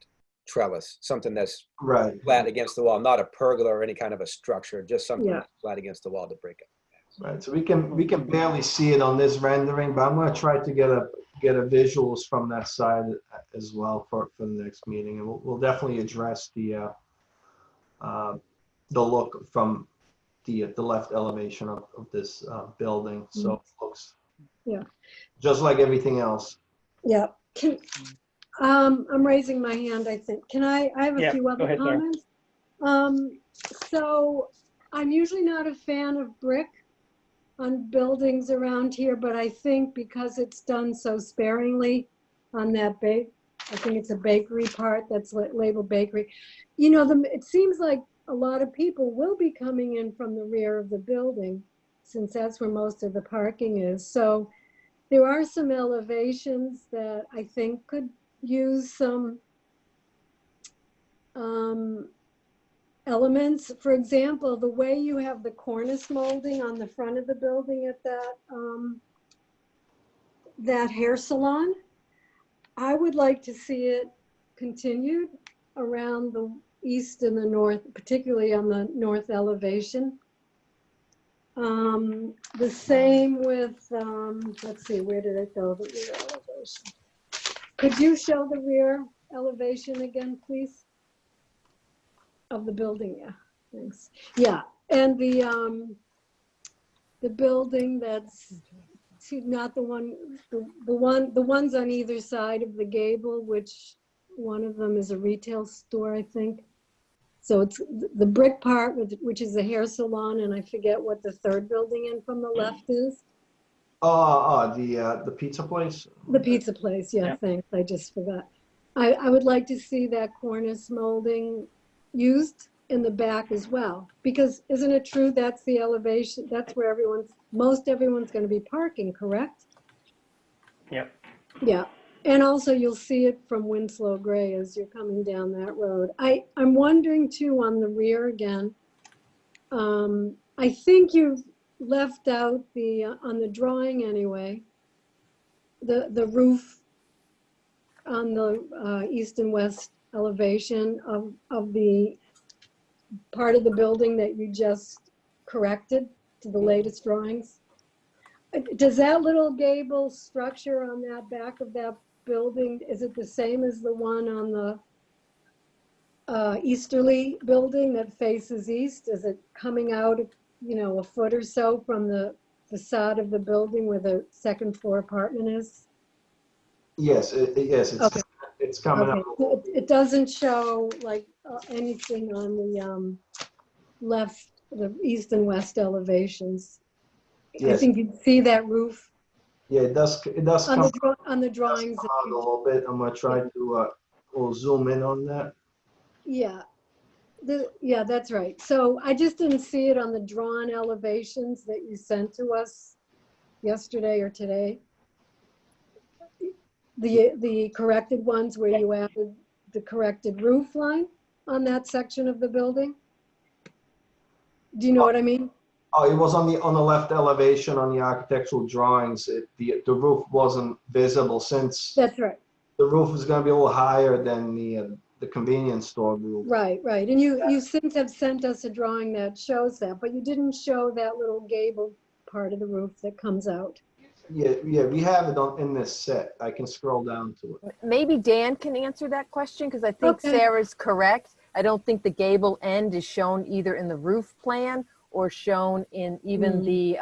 trellis, something that's Right. flat against the wall, not a pergola or any kind of a structure, just something Yeah. that's flat against the wall to break it. Right, so we can barely see it on this rendering, but I'm going to try to get a visuals from that side as well for the next meeting, and we'll definitely address the look from the left elevation of this building. So it looks just like everything else. Yeah. I'm raising my hand, I think. I have a few other comments. So I'm usually not a fan of brick on buildings around here, but I think because it's done so sparingly on that I think it's a bakery part that's labeled bakery. It seems like a lot of people will be coming in from the rear of the building, since that's where most of the parking is. So there are some elevations that I think could use some elements. For example, the way you have the cornice molding on the front of the building at that hair salon, I would like to see it continued around the east and the north, particularly on the north elevation. The same with, let's see, where did it go? The rear elevation. Could you show the rear elevation again, please? Of the building, yeah, thanks. Yeah, and the building that's not the ones on either side of the gable, which one of them is a retail store, I think. So it's the brick part, which is the hair salon, and I forget what the third building in from the left is. The pizza place? The pizza place, yeah, thanks, I just forgot. I would like to see that cornice molding used in the back as well, because isn't it true that's the elevation, that's where most everyone's going to be parking, correct? Yep. Yeah, and also you'll see it from Winslow Gray as you're coming down that road. I'm wondering too, on the rear again, I think you've left out on the drawing anyway, the roof on the east and west elevation of the part of the building that you just corrected to the latest drawings. Does that little gable structure on that back of that building, is it the same as the one on the easterly building that faces east? Is it coming out, a foot or so from the facade of the building where the second floor apartment is? Yes, yes, Okay. it's coming Okay, up. so it doesn't show like anything on the left, the east and west elevations. I Yes, think you'd see that roof yeah, it does on come, on the does drawings. come out a little bit. I'm gonna try to, we'll zoom in on that. Yeah, yeah, that's right. So I just didn't see it on the drawn elevations that you sent to us yesterday or today. The corrected ones where you added the corrected roof line on that section of the building. Do you know what I mean? Oh, it was on the left elevation on the architectural drawings. The roof wasn't visible since That's right. the roof is gonna be a little higher than the convenience store roof. Right, right. And you since have sent us a drawing that shows that, but you didn't show that little gable part of the roof that comes out. Yeah, we have it in this set. I can scroll down to it. Maybe Dan can answer that question because I think Okay. Sarah's correct. I don't think the gable end is shown either in the roof plan or shown in even the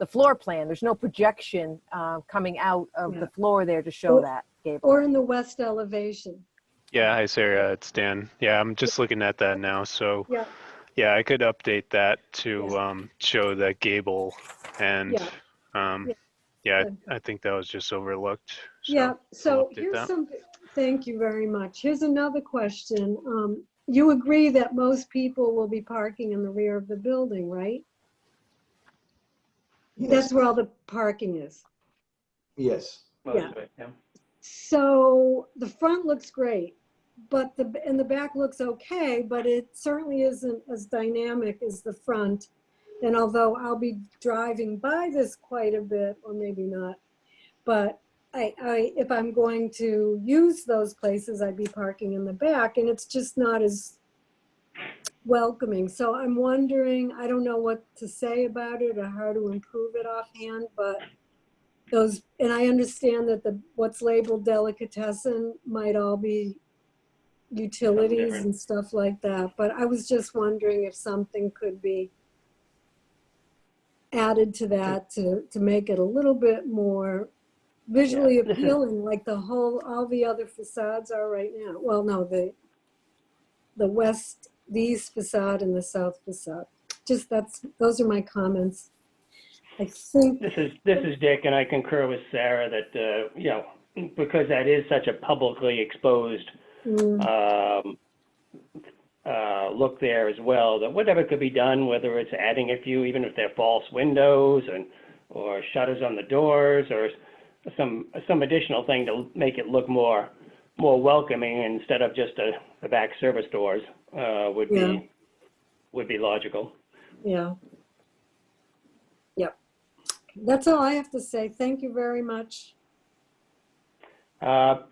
floor plan. There's no projection coming out of the floor there to show that gable. Or in the west elevation. Yeah, hi Sarah, it's Dan. Yeah, I'm just looking at that now. So Yeah. yeah, I could update that to show that gable and Yeah. I think that was just overlooked. So Yeah, so I'll update here's that. something, thank you very much. Here's another question. You agree that most people will be parking in the rear of the building, right? Yes. That's where all the parking is. Yes. Most of it, yeah. So the front looks great, but the back looks okay, but it certainly isn't as dynamic as the front. And although I'll be driving by this quite a bit, or maybe not, but if I'm going to use those places, I'd be parking in the back, and it's just not as welcoming. So I'm wondering, I don't know what to say about it or how to improve it offhand, but and I understand that what's labeled delicatessen might all be utilities and stuff like that, but I was just wondering if something could be added to that to make it a little bit more visually appealing, like all the other facades are right now. Well, no, the east facade and the south facade. Just those are my comments. I think This is Dick, and I concur with Sarah that, because that is such a publicly exposed look there as well, that whatever could be done, whether it's adding a few, even if they're false windows or shutters on the doors or some additional thing to make it look more welcoming instead of just the back service doors would be logical. Yeah. Yep. That's all I have to say. Thank you very much.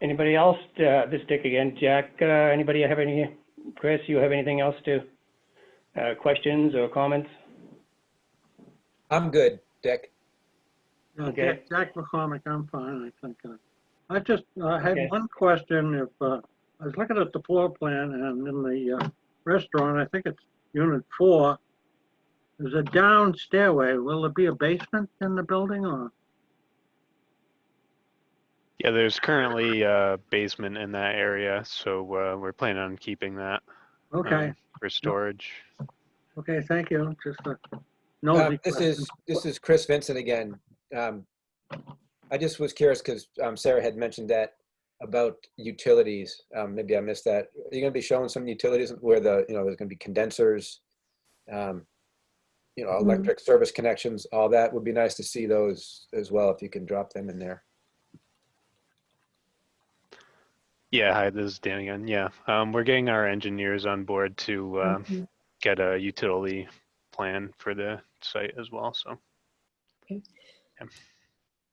Anybody else? This is Dick again. Jack, anybody have any? Chris, you have anything else to questions or comments? I'm good, Dick. Okay. Jack McCormick, I'm fine, I think. I just had Okay. one question. I was looking at the floor plan, and in the restaurant, I think it's unit 4, there's a down stairway. Will there be a basement in the building, or? Yeah, there's currently a basement in that area, so we're planning on keeping that Okay, for storage. okay, thank you. Just a nosy question. This is Chris Vincent again. I just was curious because Sarah had mentioned that about utilities. Maybe I missed that. Are you going to be showing some utilities where there's going to be condensers, electric service connections, all that? Would be nice to see those as well if you can drop them in there. Yeah, hi, this is Dan again. Yeah, we're getting our engineers on board to get a utility plan for the site as well. So. Okay. Yeah.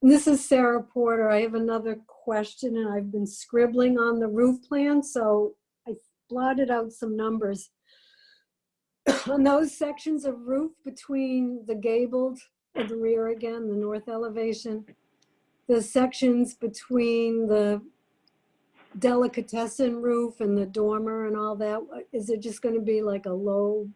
This is Sarah Porter. I have another question, and I've been scribbling on the roof plan, so I blotted out some numbers. On those sections of roof between the gabled and the rear again, the north elevation, the sections between the delicatessen roof and the dormer and all that, is it just gonna be like a low,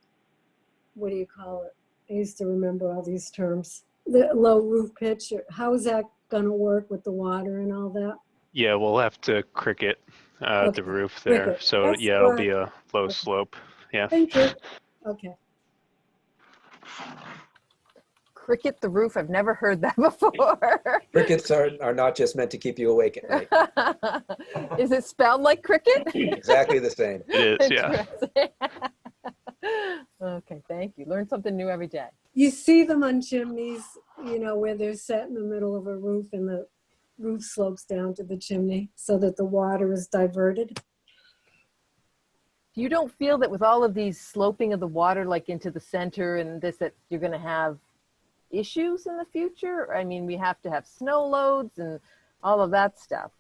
what do you call it? I used to remember all these terms. The low roof pitch, or how is that gonna work with the water and all that? Yeah, we'll have to cricket the Okay, roof there. cricket. So That's yeah, it'll what- be a low slope. Yeah. Thank you. Okay. Cricket the roof, I've never heard that before. Crickets are not just meant to keep you awake at night. Is it spelled like cricket? Exactly the same. It is, yeah. Interesting. Okay, thank you. Learn something new every day. You see them on chimneys, you know, where they're set in the middle of a roof and the roof slopes down to the chimney so that the water is diverted. You don't feel that with all of these sloping of the water like into the center and this, that you're going to have issues in the future? I mean, we have to have snow loads and all of that stuff.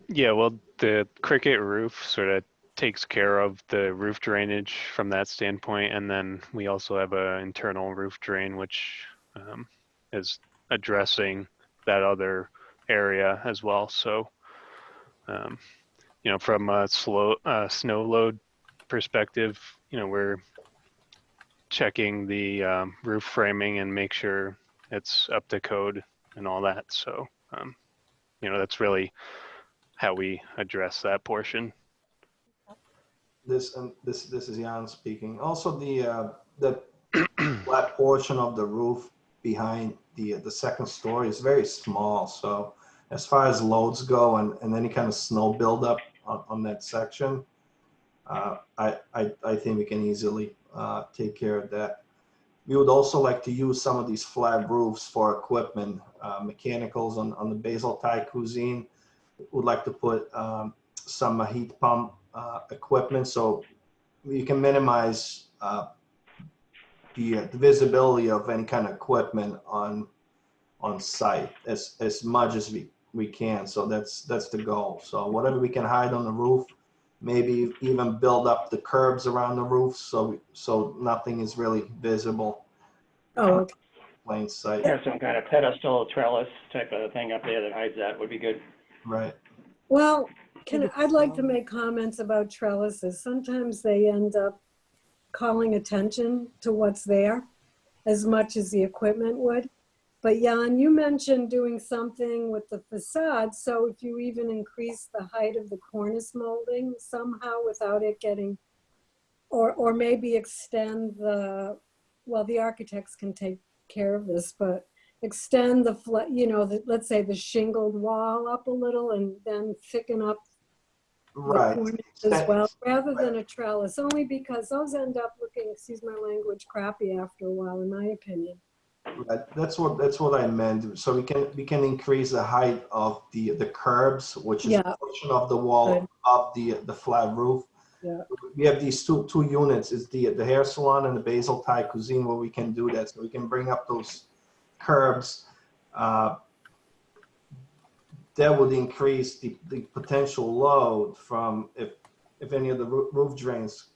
Yeah, well, the cricket roof sort of takes care of the roof drainage from that standpoint. And then we also have an internal roof drain, which is addressing that other area as well. So, you know, from a snow load perspective, you know, we're checking the roof framing and make sure it's up to code and all that. So, you know, that's really how we address that portion. This is Jan speaking. Also, the flat portion of the roof behind the second story is very small. So as far as loads go and any kind of snow buildup on that section, I think we can easily take care of that. We would also like to use some of these flat roofs for equipment, mechanicals on the Basil Thai Cuisine. Would like to put some heat pump equipment so you can minimize the visibility of any kind of equipment on site as much as we can. So that's the goal. So whatever we can hide on the roof, maybe even build up the curbs around the roof so nothing is really visible. Oh, okay. Plain sight. Have some kind of pedestal trellis type of thing up there that hides that would be good. Right. Well, I'd like to make comments about trellises. Sometimes they end up calling attention to what's there as much as the equipment would. But Jan, you mentioned doing something with the facade. So if you even increase the height of the cornice molding somehow without it getting, or maybe extend well, the architects can take care of this, but extend let's say the shingled wall up a little and then thicken up Right. the cornice as well, rather than a trellis, only because those end up looking, excuse my language, crappy after a while, in my opinion. Right. That's what I meant. So we can increase the height of the curbs, which is a portion of the wall Good. of the flat roof. Yeah. We have these two units. It's the hair salon and the Basil Thai Cuisine where we can do that. So we can bring up those curbs. That would increase the potential load from if any of the roof drains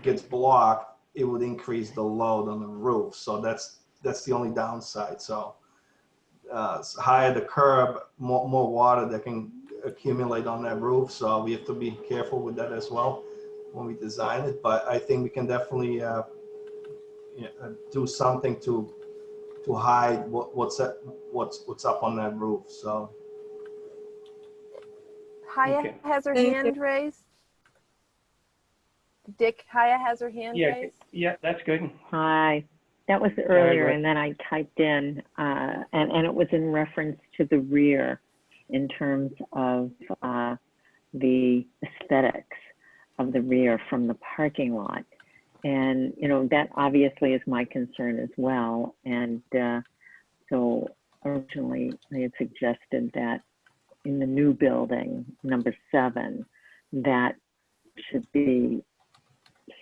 gets blocked, it would increase the load on the roof. So that's the only downside. So higher the curb, more water that can accumulate on that roof. So we have to be careful with that as well when we design it. But I think we can definitely do something to hide what's up on that roof. So. Haya Okay. has her Thank hand raised. Dick, Haya has her hand Yeah, raised. yeah, that's good. Hi, that was earlier, and then I typed in, and it was in reference to the rear in terms of the aesthetics of the rear from the parking lot. And, you know, that obviously is my concern as well. And so originally I had suggested that in the new building, number 7, that should be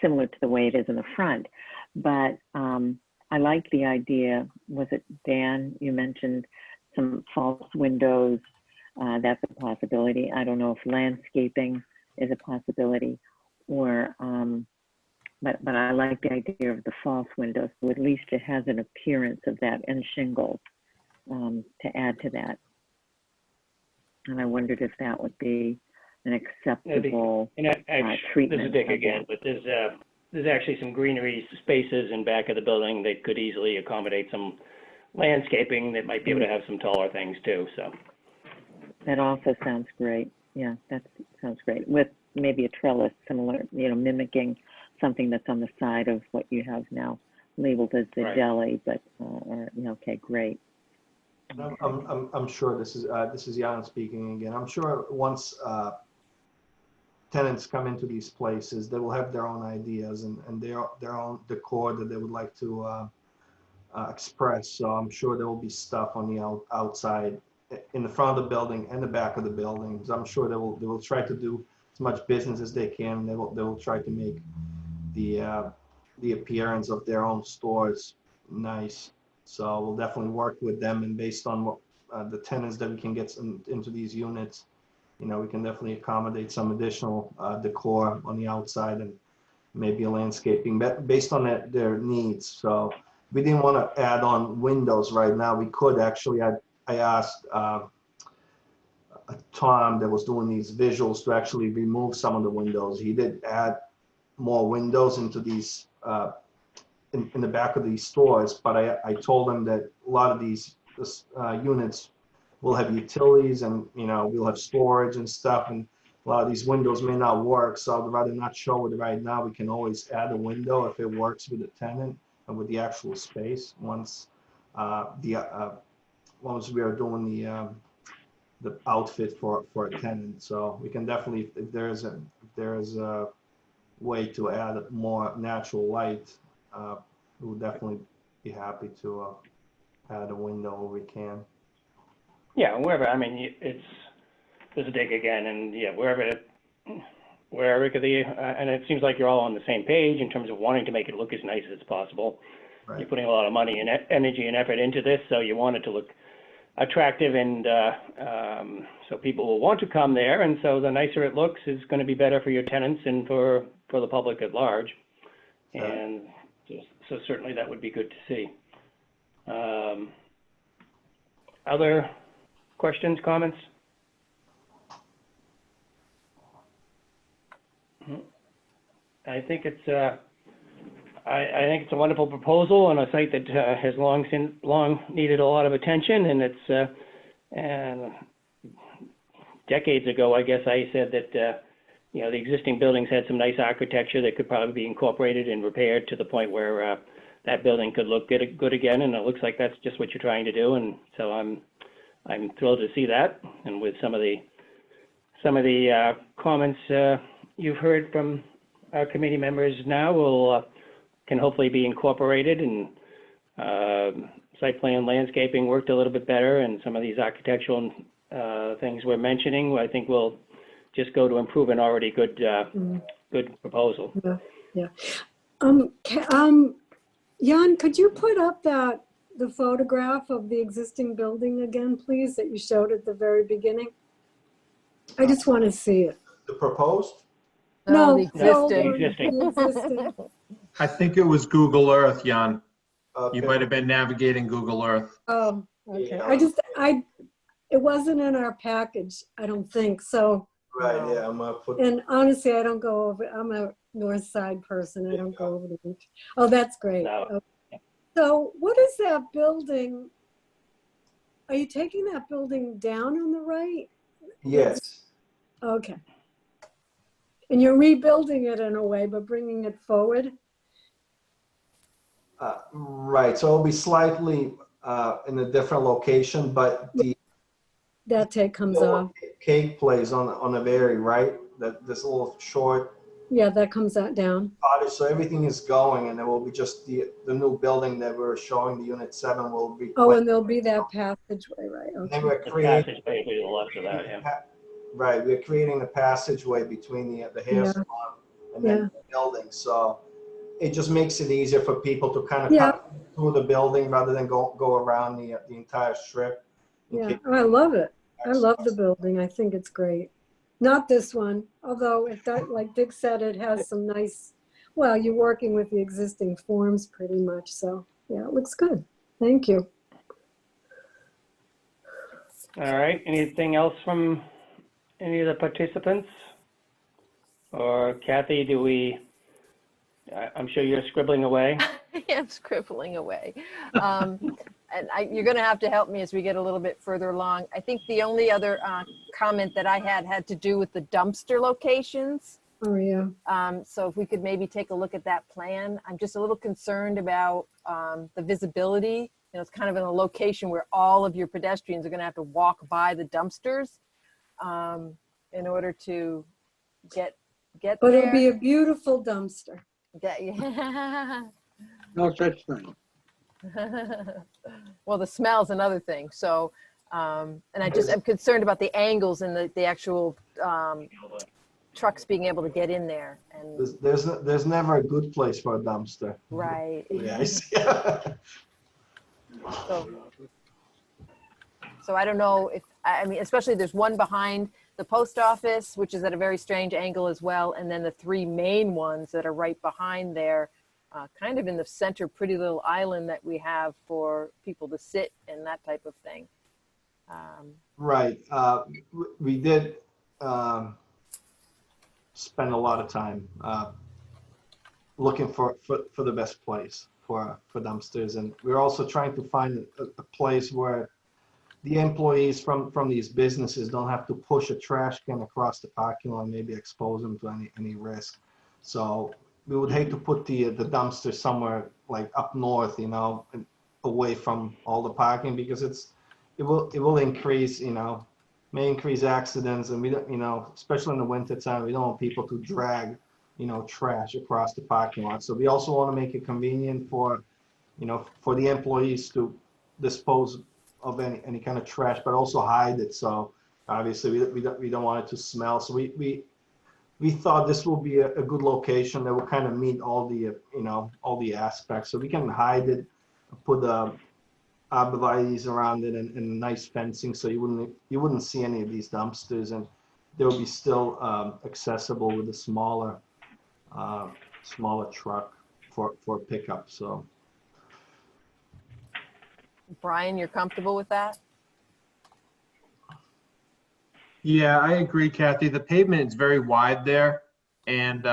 similar to the way it is in the front. But I like the idea, was it Dan, you mentioned some false windows, that's a possibility. I don't know if landscaping is a possibility or, but I like the idea of the false windows. So at least it has an appearance of that and shingles. to add to that. And I wondered if that would be an acceptable And treatment. this is Dick of again, that. but there's actually some greenery spaces in back of the building that could easily accommodate some landscaping that might be able to have some taller things too, so. That also sounds great. Yeah, that sounds great. With maybe a trellis similar, mimicking something that's on the side of what you have now labeled as the Right. deli, but, okay, great. I'm sure this is Jan speaking again. I'm sure once tenants come into these places, they will have their own ideas and their own decor that they would like to express. So I'm sure there will be stuff on the outside, in the front of the building and the back of the building. So I'm sure they will try to do as much business as they can. They will try to make the appearance of their own stores nice. So we'll definitely work with them, and based on what the tenants that we can get into these units, we can definitely accommodate some additional decor on the outside and maybe a landscaping, but based on their needs. So we didn't want to add on windows right now. We could actually. I asked Tom that was doing these visuals to actually remove some of the windows. He did add more windows into these in the back of these stores, but I told him that a lot of these units will have utilities, and we'll have storage and stuff, and a lot of these windows may not work, so I'd rather not show it right now. We can always add a window if it works with the tenant and with the actual space once once we are doing the outfit for a tenant. So we can definitely, if there's a way to add more natural light, we would definitely be happy to add a window where we can. Yeah, wherever, this is Dick again, and yeah, wherever it could be, and it seems like you're all on the same page in terms of wanting to make it look as nice as possible. Right. You're putting a lot of money and energy and effort into this, so you want it to look attractive, and so people will want to come there, and so the nicer it looks is going to be better for your tenants and for the public at large. And so certainly that would be good to see. Other questions, comments? I think it's I think it's a wonderful proposal on a site that has long needed a lot of attention, and it's and decades ago, I guess I said that the existing buildings had some nice architecture that could probably be incorporated and repaired to the point where that building could look good again, and it looks like that's just what you're trying to do, and so I'm thrilled to see that. And with some of the comments you've heard from our committee members now can hopefully be incorporated, and site plan landscaping worked a little bit better, and some of these architectural things we're mentioning, I think will just go to improve an already good proposal. Yeah. Jan, could you put up the photograph of the existing building again, please, that you showed at the very beginning? I just want to see it. The proposed? No, the existing. The existing. I think it was Google Earth, Jan. Okay. You might have been navigating Google Earth. Oh, okay. Yeah. It wasn't in our package, I don't think, so. Right, yeah, I'm gonna put. And honestly, I don't go over, I'm a north side person, I don't go over the beach. Oh, that's great. No. Okay. So what is that building? Are you taking that building down on the right? Yes. Okay. And you're rebuilding it in a way, but bringing it forward? Right, so it'll be slightly in a different location, but the That take comes off. cake place on the very right, this little short Yeah, that comes out down. cottage, so everything is going, and it will be just the new building that we're showing, the unit 7 will be. Oh, and there'll be that passageway, right? And Okay. then we're The creating. passageway to the left of that, yeah. Right, we're creating a passageway between the hair Yeah. salon and then the building, so it just makes it easier for people to kind of Yeah. cut through the building rather than go around the entire strip. Yeah, I love it. I love the building. I think it's great. Not this one, although it does, like Dick said, it has some nice, well, you're working with the existing forms pretty much. So yeah, it looks good. Thank you. All right, anything else from any of the participants? Or Kathy, I'm sure you're scribbling away. I am scribbling away. And you're going to have to help me as we get a little bit further along. I think the only other comment that I had to do with the dumpster locations. Oh, yeah. So if we could maybe take a look at that plan. I'm just a little concerned about the visibility. You know, it's kind of in a location where all of your pedestrians are going to have to walk by the dumpsters in order to get But there. it'll be a beautiful dumpster. Yeah. No such thing. Well, the smell's another thing. So, and I'm concerned about the angles and the actual trucks being able to get in there. And There's never a good place for a dumpster. right. Yeah, I see. So I don't know if, I mean, especially there's one behind the post office, which is at a very strange angle as well. And then the three main ones that are right behind there, kind of in the center, pretty little island that we have for people to sit and that type of thing. Right. We did spend a lot of time looking for the best place for dumpsters, and we're also trying to find a place where the employees from these businesses don't have to push a trash can across the parking lot and maybe expose them to any risk. So we would hate to put the dumpster somewhere like up north, you know, away from all the parking, because it will increase, you know, may increase accidents, and we don't, you know, especially in the winter time, we don't want people to drag, you know, trash across the parking lot. So we also want to make it convenient for, you know, for the employees to dispose of any kind of trash, but also hide it. So obviously we don't want it to smell. So we thought this will be a good location that will kind of meet all the, you know, all the aspects. So we can hide it, put arborvitaes around it, and nice fencing, so you wouldn't see any of these dumpsters, and they'll be still accessible with a smaller truck for pickup. So Brian, you're comfortable with that? Yeah, I agree, Kathy. The pavement is very wide there. And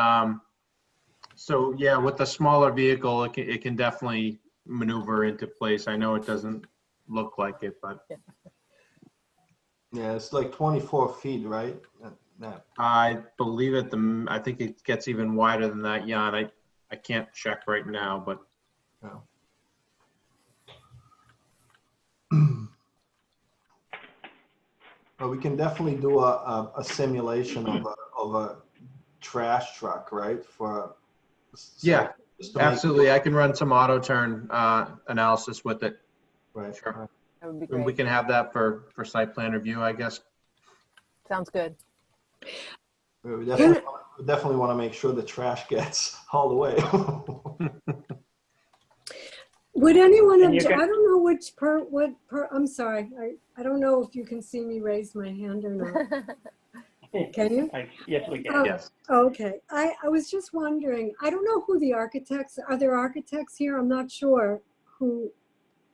so, yeah, with the smaller vehicle, it can definitely maneuver into place. I know it doesn't look like it, but yeah, it's like 24 feet, right? Yeah. I believe I think it gets even wider than that, Jan. I can't check right now, but No. But we can definitely do a simulation of a trash truck, right? yeah, just to make- absolutely. I can run some auto turn analysis with it. Right. Sure. That would be And we great. can have that for site plan review, I guess. Sounds good. We definitely want to make sure the trash gets all the way. Would anyone, And you I can- don't know I'm sorry. I don't know if you can see me raise my hand or not. Can you? Yes, we can. Oh, Yes. Okay. I was just wondering, I don't know who the architects, are there architects here? I'm not sure who.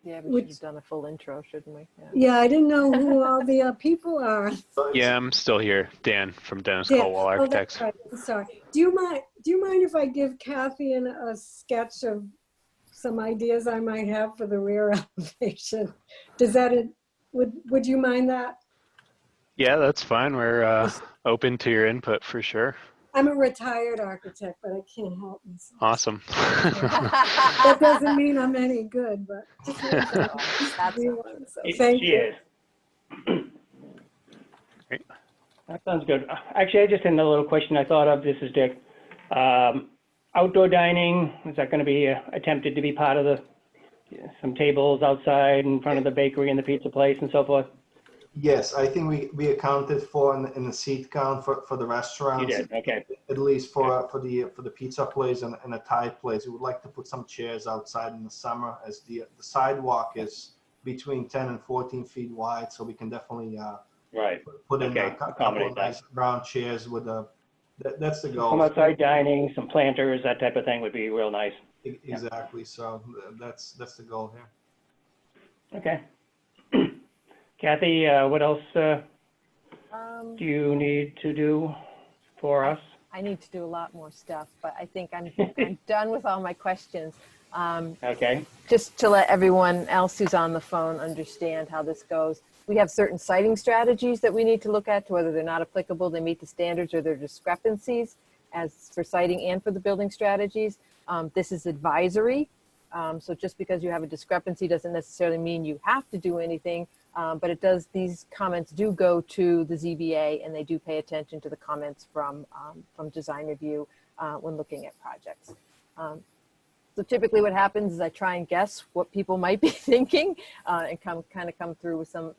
Yeah, we Which- should have done a full intro, shouldn't we? Yeah. Yeah, I didn't know who all the people are. Yeah, I'm still here. Dan from Dennis Yeah. Colwell Oh, that's Architects. right. I'm sorry. Do you mind if I give Kathy a sketch of some ideas I might have for the rear elevation? Would you mind that? Yeah, that's fine. We're open to your input for sure. I'm a retired architect, but I can't help myself. Awesome. That doesn't mean I'm any good, but just means I That's do not one, so She thank you. is. Great. That sounds good. Actually, I just had another little question I thought of. This is Dick. Outdoor dining, is that going to be attempted to be part of some tables outside in front of the bakery and the pizza place and so forth? Yes, I think we accounted for in the seat count for the restaurants. You did, okay. At least for the pizza place and a Thai place, we would like to put some chairs outside in the summer, as the sidewalk is between 10 and 14 feet wide, so we can definitely Right. put in Okay, a couple accommodate of that. nice round chairs with that's the goal. Some outside dining, some planters, that type of thing would be real nice. Exactly. So that's the goal here. Okay. Kathy, what else Um, do you need to do for us? I need to do a lot more stuff, but I think I'm done with all my questions. Okay. Just to let everyone else who's on the phone understand how this goes, we have certain citing strategies that we need to look at to whether they're not applicable, they meet the standards, or there are discrepancies as for citing and for the building strategies. This is advisory. So just because you have a discrepancy doesn't necessarily mean you have to do anything, but it does, these comments do go to the ZBA and they do pay attention to the comments from design review when looking at projects. So typically what happens is I try and guess what people might be thinking and come through with some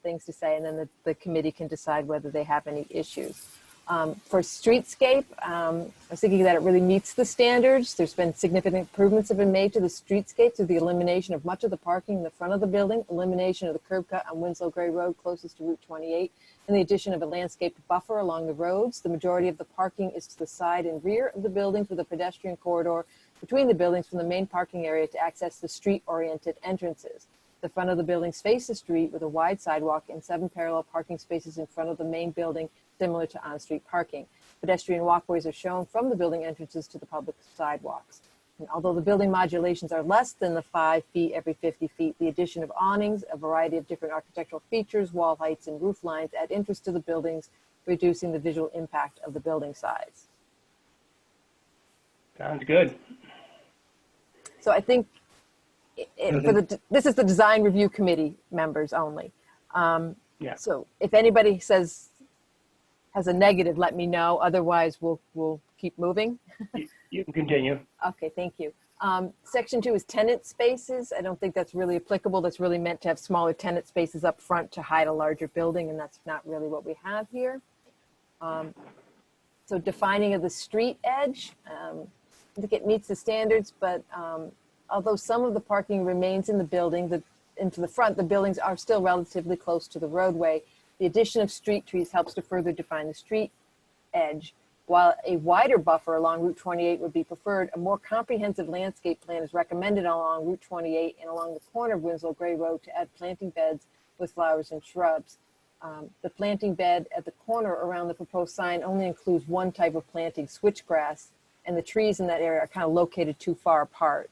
things to say, and then the committee can decide whether they have any issues. For streetscape, I was thinking that it really meets the standards. There's been significant improvements have been made to the streetscape through the elimination of much of the parking in the front of the building, elimination of the curb cut on Winslow Gray Road closest to Route 28, and the addition of a landscaped buffer along the roads. The majority of the parking is to the side and rear of the buildings with a pedestrian corridor between the buildings from the main parking area to access the street-oriented entrances. The front of the buildings face the street with a wide sidewalk and 7 parallel parking spaces in front of the main building, similar to on-street parking. Pedestrian walkways are shown from the building entrances to the public sidewalks. And although the building modulations are less than the 5 feet every 50 feet, the addition of awnings, a variety of different architectural features, wall heights, and roof lines add interest to the buildings, reducing the visual impact of the building size. Sounds good. So I think this is the design review committee members only. Yeah. So if anybody has a negative, let me know. Otherwise, we'll keep moving. You can continue. Okay, thank you. Section 2 is tenant spaces. I don't think that's really applicable. That's really meant to have smaller tenant spaces up front to hide a larger building, and that's not really what we have here. So defining of the street edge, I think it meets the standards, but although some of the parking remains in the building, into the front, the buildings are still relatively close to the roadway. The addition of street trees helps to further define the street edge. While a wider buffer along Route 28 would be preferred, a more comprehensive landscape plan is recommended along Route 28 and along the corner of Winslow Gray Road to add planting beds with flowers and shrubs. The planting bed at the corner around the proposed sign only includes one type of planting, switchgrass, and the trees in that area are kind of located too far apart.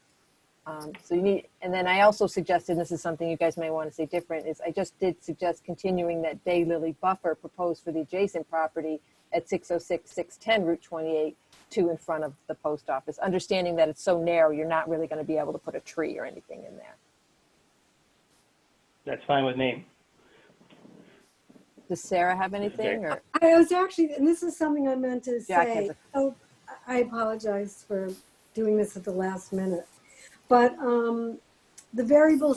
So you need, and then I also suggested, and this is something you guys may want to say different, is I just did suggest continuing that daylily buffer proposed for the adjacent property at 606, 610 Route 28 to in front of the post office, understanding that it's so narrow, you're not really going to be able to put a tree or anything in there. That's fine with me. Does Sarah have anything? Or I was actually, and this is something I meant to Jack say. has a- Oh, I apologize for doing this at the last minute. But the variable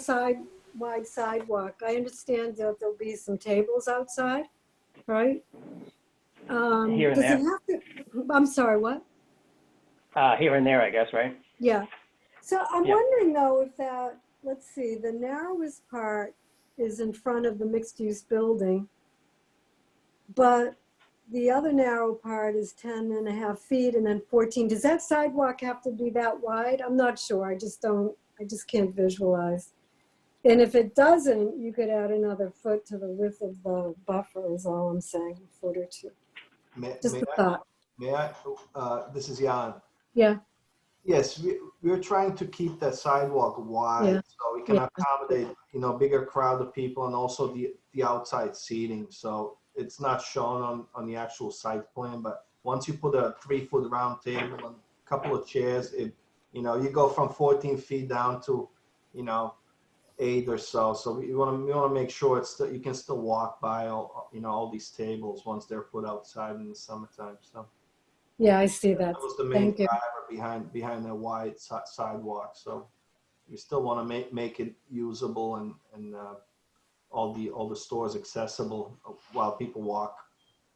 wide sidewalk, I understand that there'll be some tables outside, right? Here and does there. it have to, I'm sorry, what? Here and there, I guess, right? Yeah. So I'm Yeah. wondering though if that, let's see, the narrowest part is in front of the mixed-use building, but the other narrow part is 10.5 feet and then 14. Does that sidewalk have to be that wide? I'm not sure. I just can't visualize. And if it doesn't, you could add another foot to the width of the buffer is all I'm saying, a foot or two. Just a thought. May I, this is Jan. Yeah. Yes, we're trying to keep that sidewalk wide Yeah. so we can Yeah. accommodate, bigger crowd of people and also the outside seating. So it's not shown on the actual site plan, but once you put a 3-foot round table and a couple of chairs, you go from 14 feet down to, 8 or so. So we want to make sure you can still walk by all these tables once they're put outside in the summertime. So Yeah, I see that. that was the main Thank you. driver behind the wide sidewalk. So we still want to make it usable and all the stores accessible while people walk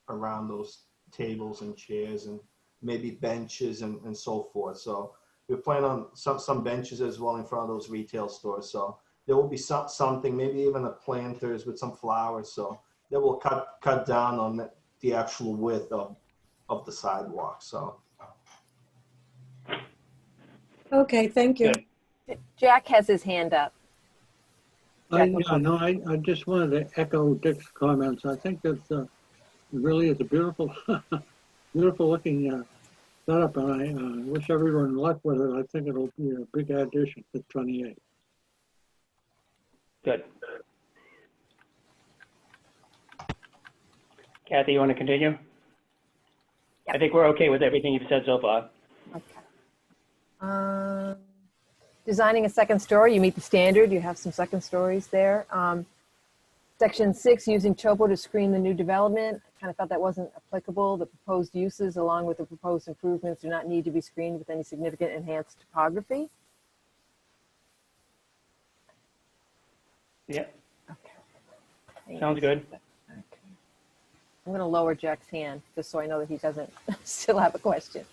around those tables and chairs and maybe benches and so forth. So we plan on some benches as well in front of those retail stores. So there will be something, maybe even a planters with some flowers. So that will cut down on the actual width of the sidewalk. So. Okay, thank you. Good. Jack has his hand up. I, Jack yeah, no, I just wanted to echo Dick's comments. I think that it really is a beautiful, beautiful looking setup, and I wish everyone luck with it. I think it'll be a big addition to 28. Good. Kathy, you want to continue? I think we're okay with everything you've said so far. Okay. Designing a second story, you meet the standard. You have some second stories there. Section 6, using topo to screen the new development. I kind of thought that wasn't applicable. The proposed uses along with the proposed improvements do not need to be screened with any significant enhanced topography. Yeah, Okay. sounds good. Okay. I'm going to lower Jack's hand just so I know that he doesn't still have a question.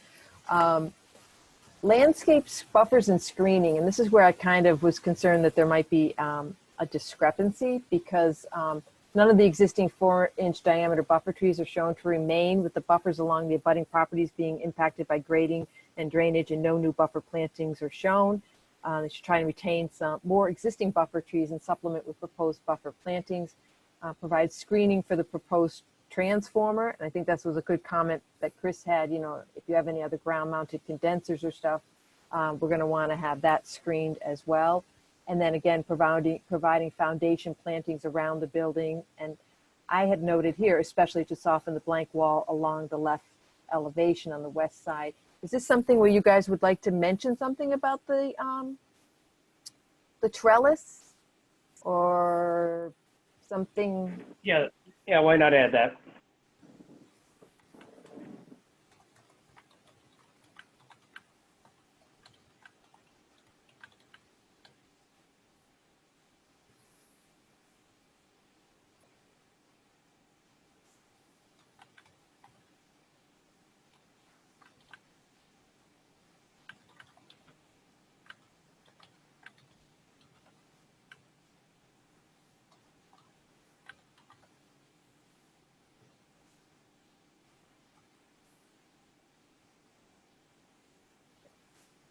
Landscapes, buffers, and screening, and this is where I kind of was concerned that there might be a discrepancy because none of the existing 4-inch diameter buffer trees are shown to remain, with the buffers along the abutting properties being impacted by grading and drainage, and no new buffer plantings are shown. They should try and retain some more existing buffer trees and supplement with proposed buffer plantings. Provide screening for the proposed transformer, and I think that was a good comment that Chris had. You know, if you have any other ground-mounted condensers or stuff, we're going to want to have that screened as well. And then again, providing foundation plantings around the building. And I had noted here, especially to soften the blank wall along the left elevation on the west side. Is this something where you guys would like to mention something about the trellis or something? Yeah, why not add that?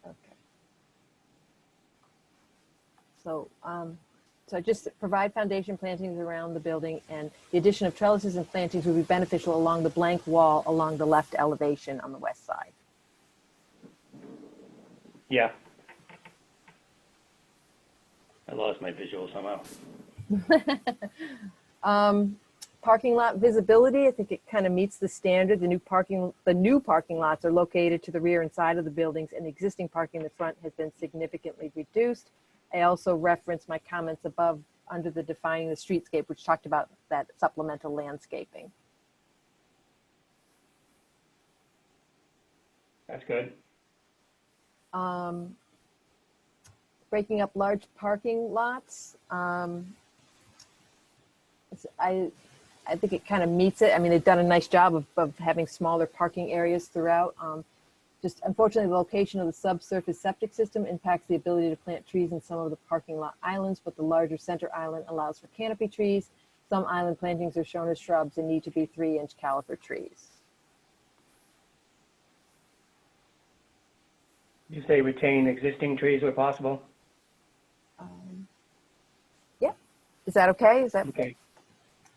Okay. So just provide foundation plantings around the building, and the addition of trellises and plantings would be beneficial along the blank wall along the left elevation on the west side. Yeah. I lost my visual somehow. Parking lot visibility, I think it kind of meets the standard. The new parking lots are located to the rear and side of the buildings, and existing parking in the front has been significantly reduced. I also referenced my comments above under the defining the streetscape, which talked about that supplemental landscaping. That's good. Breaking up large parking lots. I think it kind of meets it. I mean, they've done a nice job of having smaller parking areas throughout. Just unfortunately, the location of the subsurface septic system impacts the ability to plant trees in some of the parking lot islands, but the larger center island allows for canopy trees. Some island plantings are shown as shrubs and need to be 3-inch caliper trees. You say retain existing trees where possible? Yeah, is that okay? Is that Okay,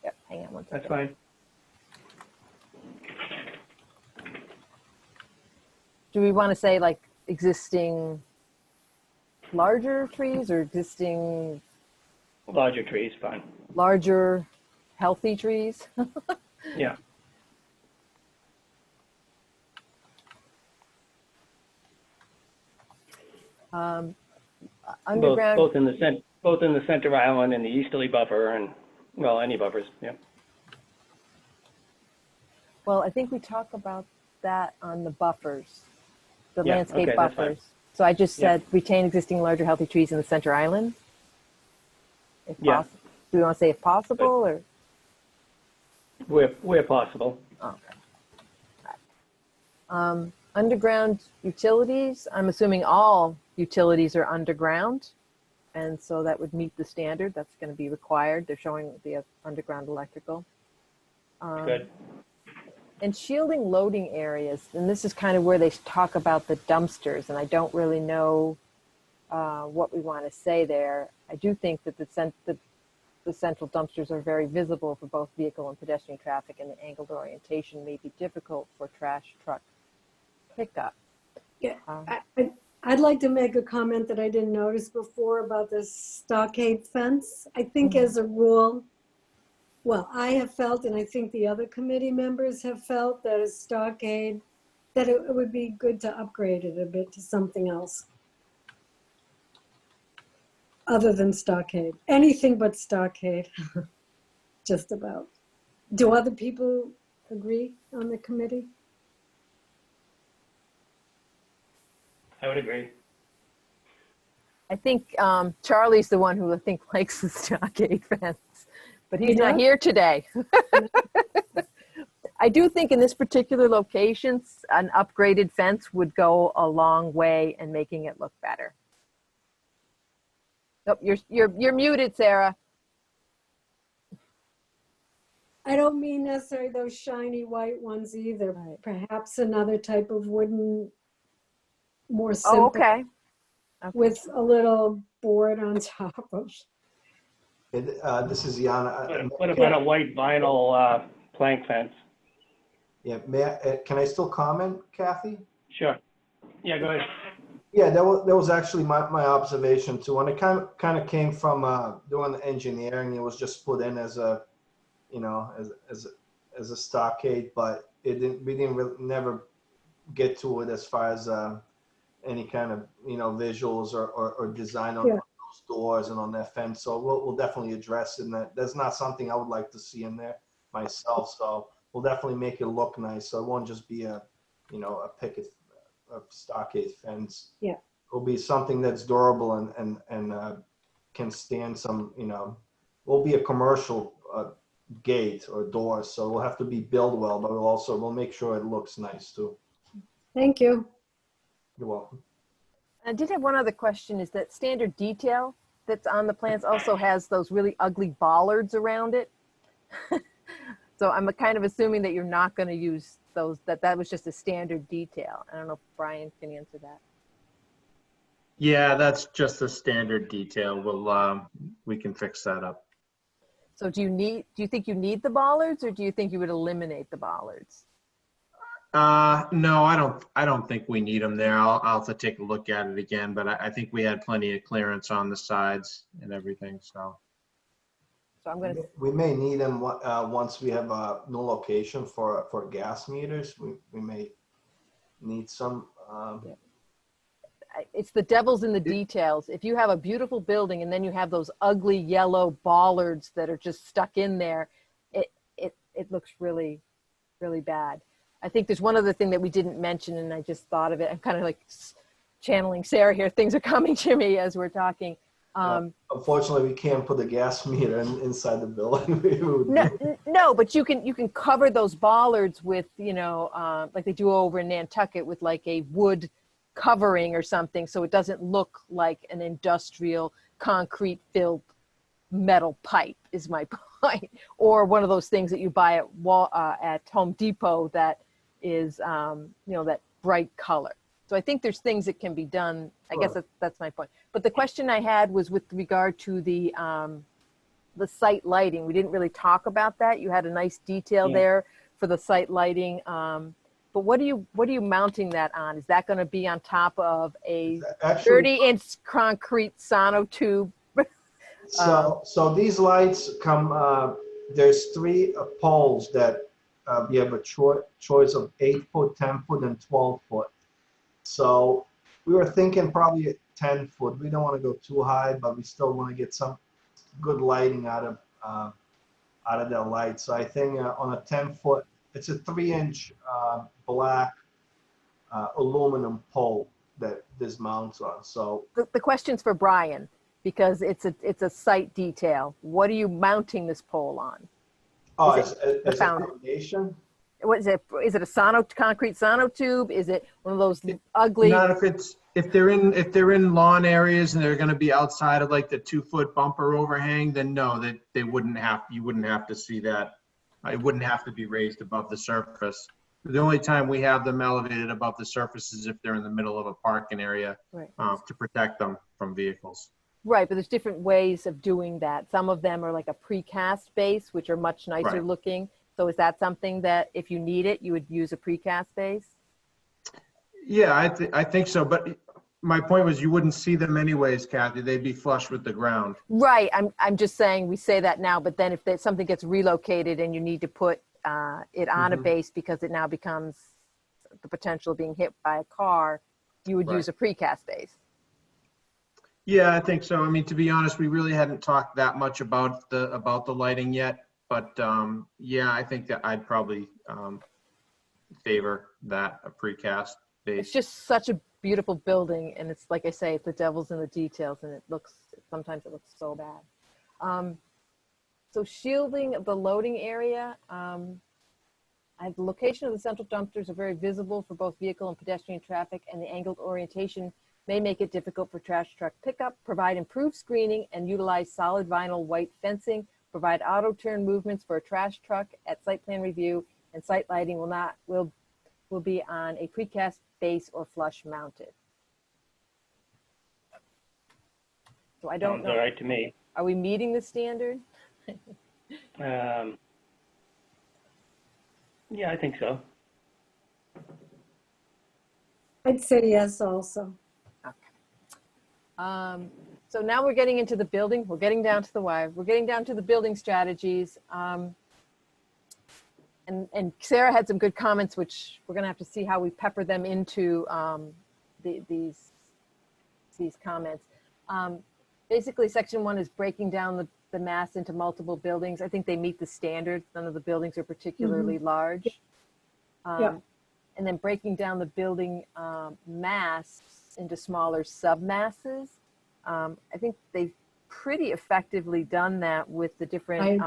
Yep, hang on one second. that's fine. Do we want to say like existing larger trees or existing Larger trees, fine. larger healthy trees? Yeah. Underground. Both in the center island and the easterly buffer, and well, any buffers. Yeah. Well, I think we talk about that on the buffers, the Yeah, landscape okay, that's fine. buffers. So I just Yeah. said retain existing larger healthy trees in the center island. If Yeah. possible. Do we want to say if possible or? Where possible. Okay. Underground utilities, I'm assuming all utilities are underground. And so that would meet the standard. That's going to be required. They're showing the underground electrical. Good. And shielding loading areas. And this is kind of where they talk about the dumpsters. And I don't really know what we want to say there. I do think that the central dumpsters are very visible for both vehicle and pedestrian traffic, and the angled orientation may be difficult for trash truck pickup. Yeah, I'd like to make a comment that I didn't notice before about the stockade fence. I think as a rule, well, I have felt, and I think the other committee members have felt, that a stockade, that it would be good to upgrade it a bit to something else. Other than stockade, anything but stockade, just about. Do other people agree on the committee? I would agree. I think Charlie's the one who I think likes the stockade fence, but he's You not know? here today. I do think in this particular location, an upgraded fence would go a long way in making it look better. Nope, you're muted, Sarah. I don't mean necessarily those shiny white ones either. Right. Perhaps another type of wooden, more Oh, simple, okay. with a little board on top of. This is Jan. What about a white vinyl plank fence? Yeah, can I still comment, Kathy? Sure. Yeah, go ahead. Yeah, that was actually my observation too. When it kind of came from doing the engineering, it was just put in as a, you know, as a stockade, but we didn't really, never get to it as far as any kind of, you know, visuals or design on Yeah. those doors and on that fence. So we'll definitely address it. And that's not something I would like to see in there myself. So we'll definitely make it look nice. So it won't just be a, you know, a picket, a stockade fence. Yeah. It'll be something that's durable and can stand some, you know, will be a commercial gate or door. So we'll have to be built well, but we'll make sure it looks nice too. Thank you. You're welcome. I did have one other question. Is that standard detail that's on the plans also has those really ugly bollards around it? So I'm kind of assuming that you're not going to use those, that was just a standard detail. I don't know if Brian can answer that. Yeah, that's just a standard detail. We can fix that up. So do you think you need the bollards, or do you think you would eliminate the bollards? No, I don't think we need them there. I'll have to take a look at it again, but I think we had plenty of clearance on the sides and everything, so. So I'm going to, We may need them once we have a new location for gas meters. We may need some. it's the devil's in the details. If you have a beautiful building and then you have those ugly yellow bollards that are just stuck in there, it looks really, really bad. I think there's one other thing that we didn't mention, and I just thought of it. I'm kind of like channeling Sarah here. Things are coming to me as we're talking. Unfortunately, we can't put the gas meter inside the building. No, but you can cover those bollards with, you know, like they do over in Nantucket with like a wood covering or something, so it doesn't look like an industrial concrete filled metal pipe is my point, or one of those things that you buy at Home Depot that is, you know, that bright color. So I think there's things that can be done. I guess that's my point. But the question I had was with regard to the site lighting. We didn't really talk about that. You had a nice detail there for the site lighting. But what are you mounting that on? Is that going to be on top of a 30-inch concrete sonotube? So these lights come. There's 3 poles that we have a choice of 8-foot, 10-foot, and 12-foot. So we were thinking probably 10-foot. We don't want to go too high, but we still want to get some good lighting out of that light. So I think on a 10-foot, it's a 3-inch black aluminum pole that this mounts on. So the question's for Brian, because it's a site detail. What are you mounting this pole on? Oh, Is it it's the a foundation? foundation. What is it? Is it a concrete sonotube? Is it one of those ugly? Not if they're in lawn areas and they're going to be outside of like the 2-foot bumper overhang, then no, that you wouldn't have to see that. It wouldn't have to be raised above the surface. The only time we have them elevated above the surface is if they're in the middle of a parking area Right. to protect them from vehicles. Right, but there's different ways of doing that. Some of them are like a precast base, which are much nicer Right. looking. So is that something that if you need it, you would use a precast base? Yeah, I think so. But my point was you wouldn't see them anyways, Kathy. They'd be flush with the ground. Right, I'm just saying we say that now, but then if something gets relocated and you need to put it on a Mhm. base because it now becomes the potential of being hit by a car, you would Right. use a precast base. Yeah, I think so. I mean, to be honest, we really hadn't talked that much about the lighting yet. But yeah, I think that I'd probably favor that, a precast It's base. just such a beautiful building, and it's like I say, the devil's in the details, and sometimes it looks so bad. So shielding of the loading area, the location of the central dumpsters are very visible for both vehicle and pedestrian traffic, and the angled orientation may make it difficult for trash truck pickup. Provide improved screening and utilize solid vinyl white fencing. Provide auto turn movements for a trash truck at site plan review, and site lighting will be on a precast base or flush mounted. So I don't Sounds all know, right to me. are we meeting the standard? Yeah, I think so. I'd say yes also. So now we're getting into the building. We're getting down to the wire. We're getting down to the building strategies. And Sarah had some good comments, which we're going to have to see how we pepper them into these comments. Basically, section 1 is breaking down the mass into multiple buildings. I think they meet the standard. None of the buildings are particularly large. Yeah. And then breaking down the building mass into smaller submasses. I think they've pretty effectively done that with the different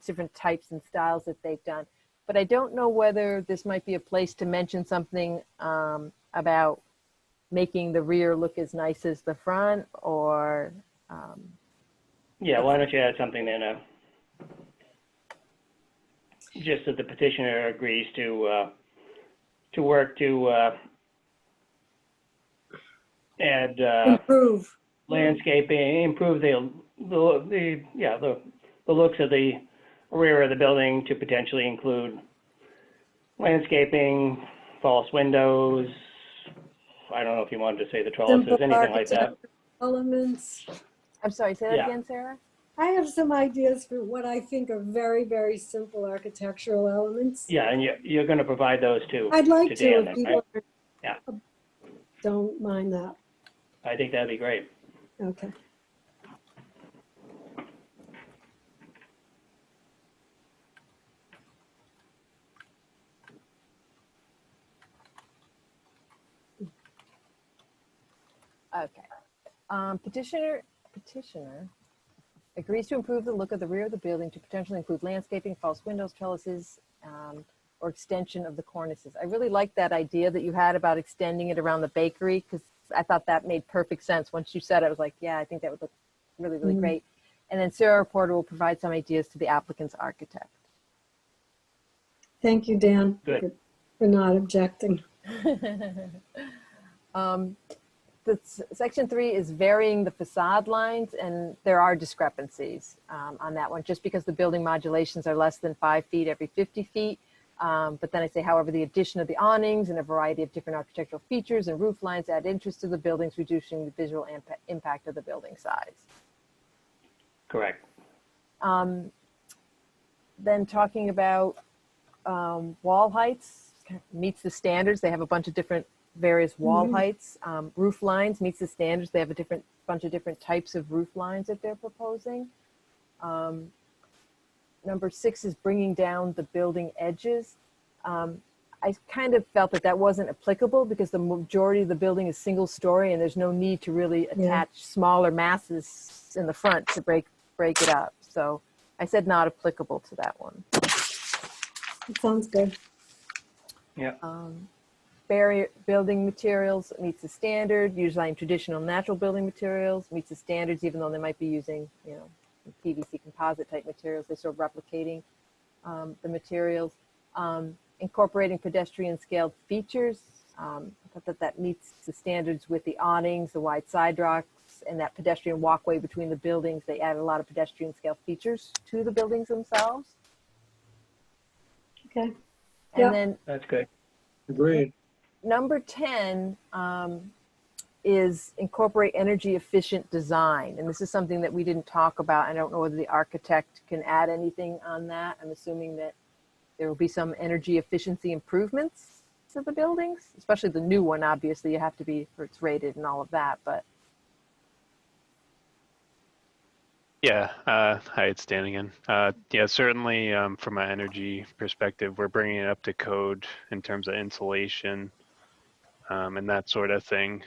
different types and styles that they've done. But I don't know whether this might be a place to mention something about making the rear look as nice as the front, or Yeah, why don't you add something then? Just that the petitioner agrees to work to add Improve. landscaping, improve the looks of the rear of the building to potentially include landscaping, false windows. I don't know if you wanted to say the trellises, Simple anything like that. architectural elements. I'm sorry, say that Yeah. again, Sarah? I have some ideas for what I think are very, very simple architectural elements. Yeah, and you're going to provide those too. I'd like to to, Dan if then, people Yeah. don't mind that. I think that'd be great. Okay. Okay. Petitioner agrees to improve the look of the rear of the building to potentially include landscaping, false windows, trellises, or extension of the cornices. I really like that idea that you had about extending it around the bakery, because I thought that made perfect sense. Once you said it, I was like, yeah, I think that would look really, really great. And then Sarah Porter will provide some ideas to the applicant's architect. Thank you, Dan, Good. for not objecting. Section 3 is varying the facade lines, and there are discrepancies on that one, just because the building modulations are less than 5 feet every 50 feet. But then I say, however, the addition of the awnings and a variety of different architectural features and roof lines add interest to the buildings, reducing the visual impact of the building size. Correct. Then talking about wall heights, meets the standards. They have a bunch of different various wall heights. Roof lines meets the standards. They have a bunch of different types of roof lines that they're proposing. Number 6 is bringing down the building edges. I kind of felt that wasn't applicable because the majority of the building is single story, and there's no need to really attach smaller masses in the front to break it up. So I said not applicable to that one. It sounds good. Yeah. Barrier building materials meets the standard, usually traditional natural building materials, meets the standards, even though they might be using, PVC composite type materials. They're sort of replicating the materials. Incorporating pedestrian scaled features, that meets the standards with the awnings, the wide sidewalks, and that pedestrian walkway between the buildings. They add a lot of pedestrian scale features to the buildings themselves. Okay. And Yeah. then That's good. Agreed. number 10 is incorporate energy efficient design. And this is something that we didn't talk about. I don't know whether the architect can add anything on that. I'm assuming that there will be some energy efficiency improvements to the buildings, especially the new one. Obviously, you have to be, for it's rated and all of that, but Yeah, hi, it's Dan again. Yeah, certainly from an energy perspective, we're bringing it up to code in terms of insulation and that sort of thing.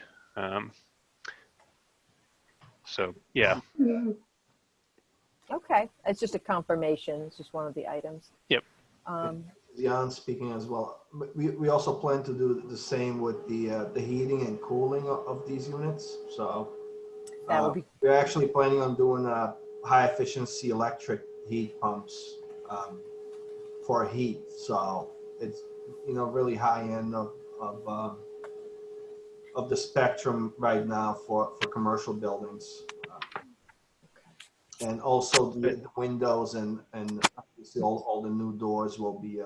So yeah, Mhm. okay. It's just a confirmation. It's just one of the items. Yep. Jan speaking as well. But we also plan to do the same with the heating and cooling of these units. So That would be we're actually planning on doing high efficiency electric heat pumps for heat. So it's really high end of the spectrum right now for commercial buildings. And also the windows and obviously all the new doors will be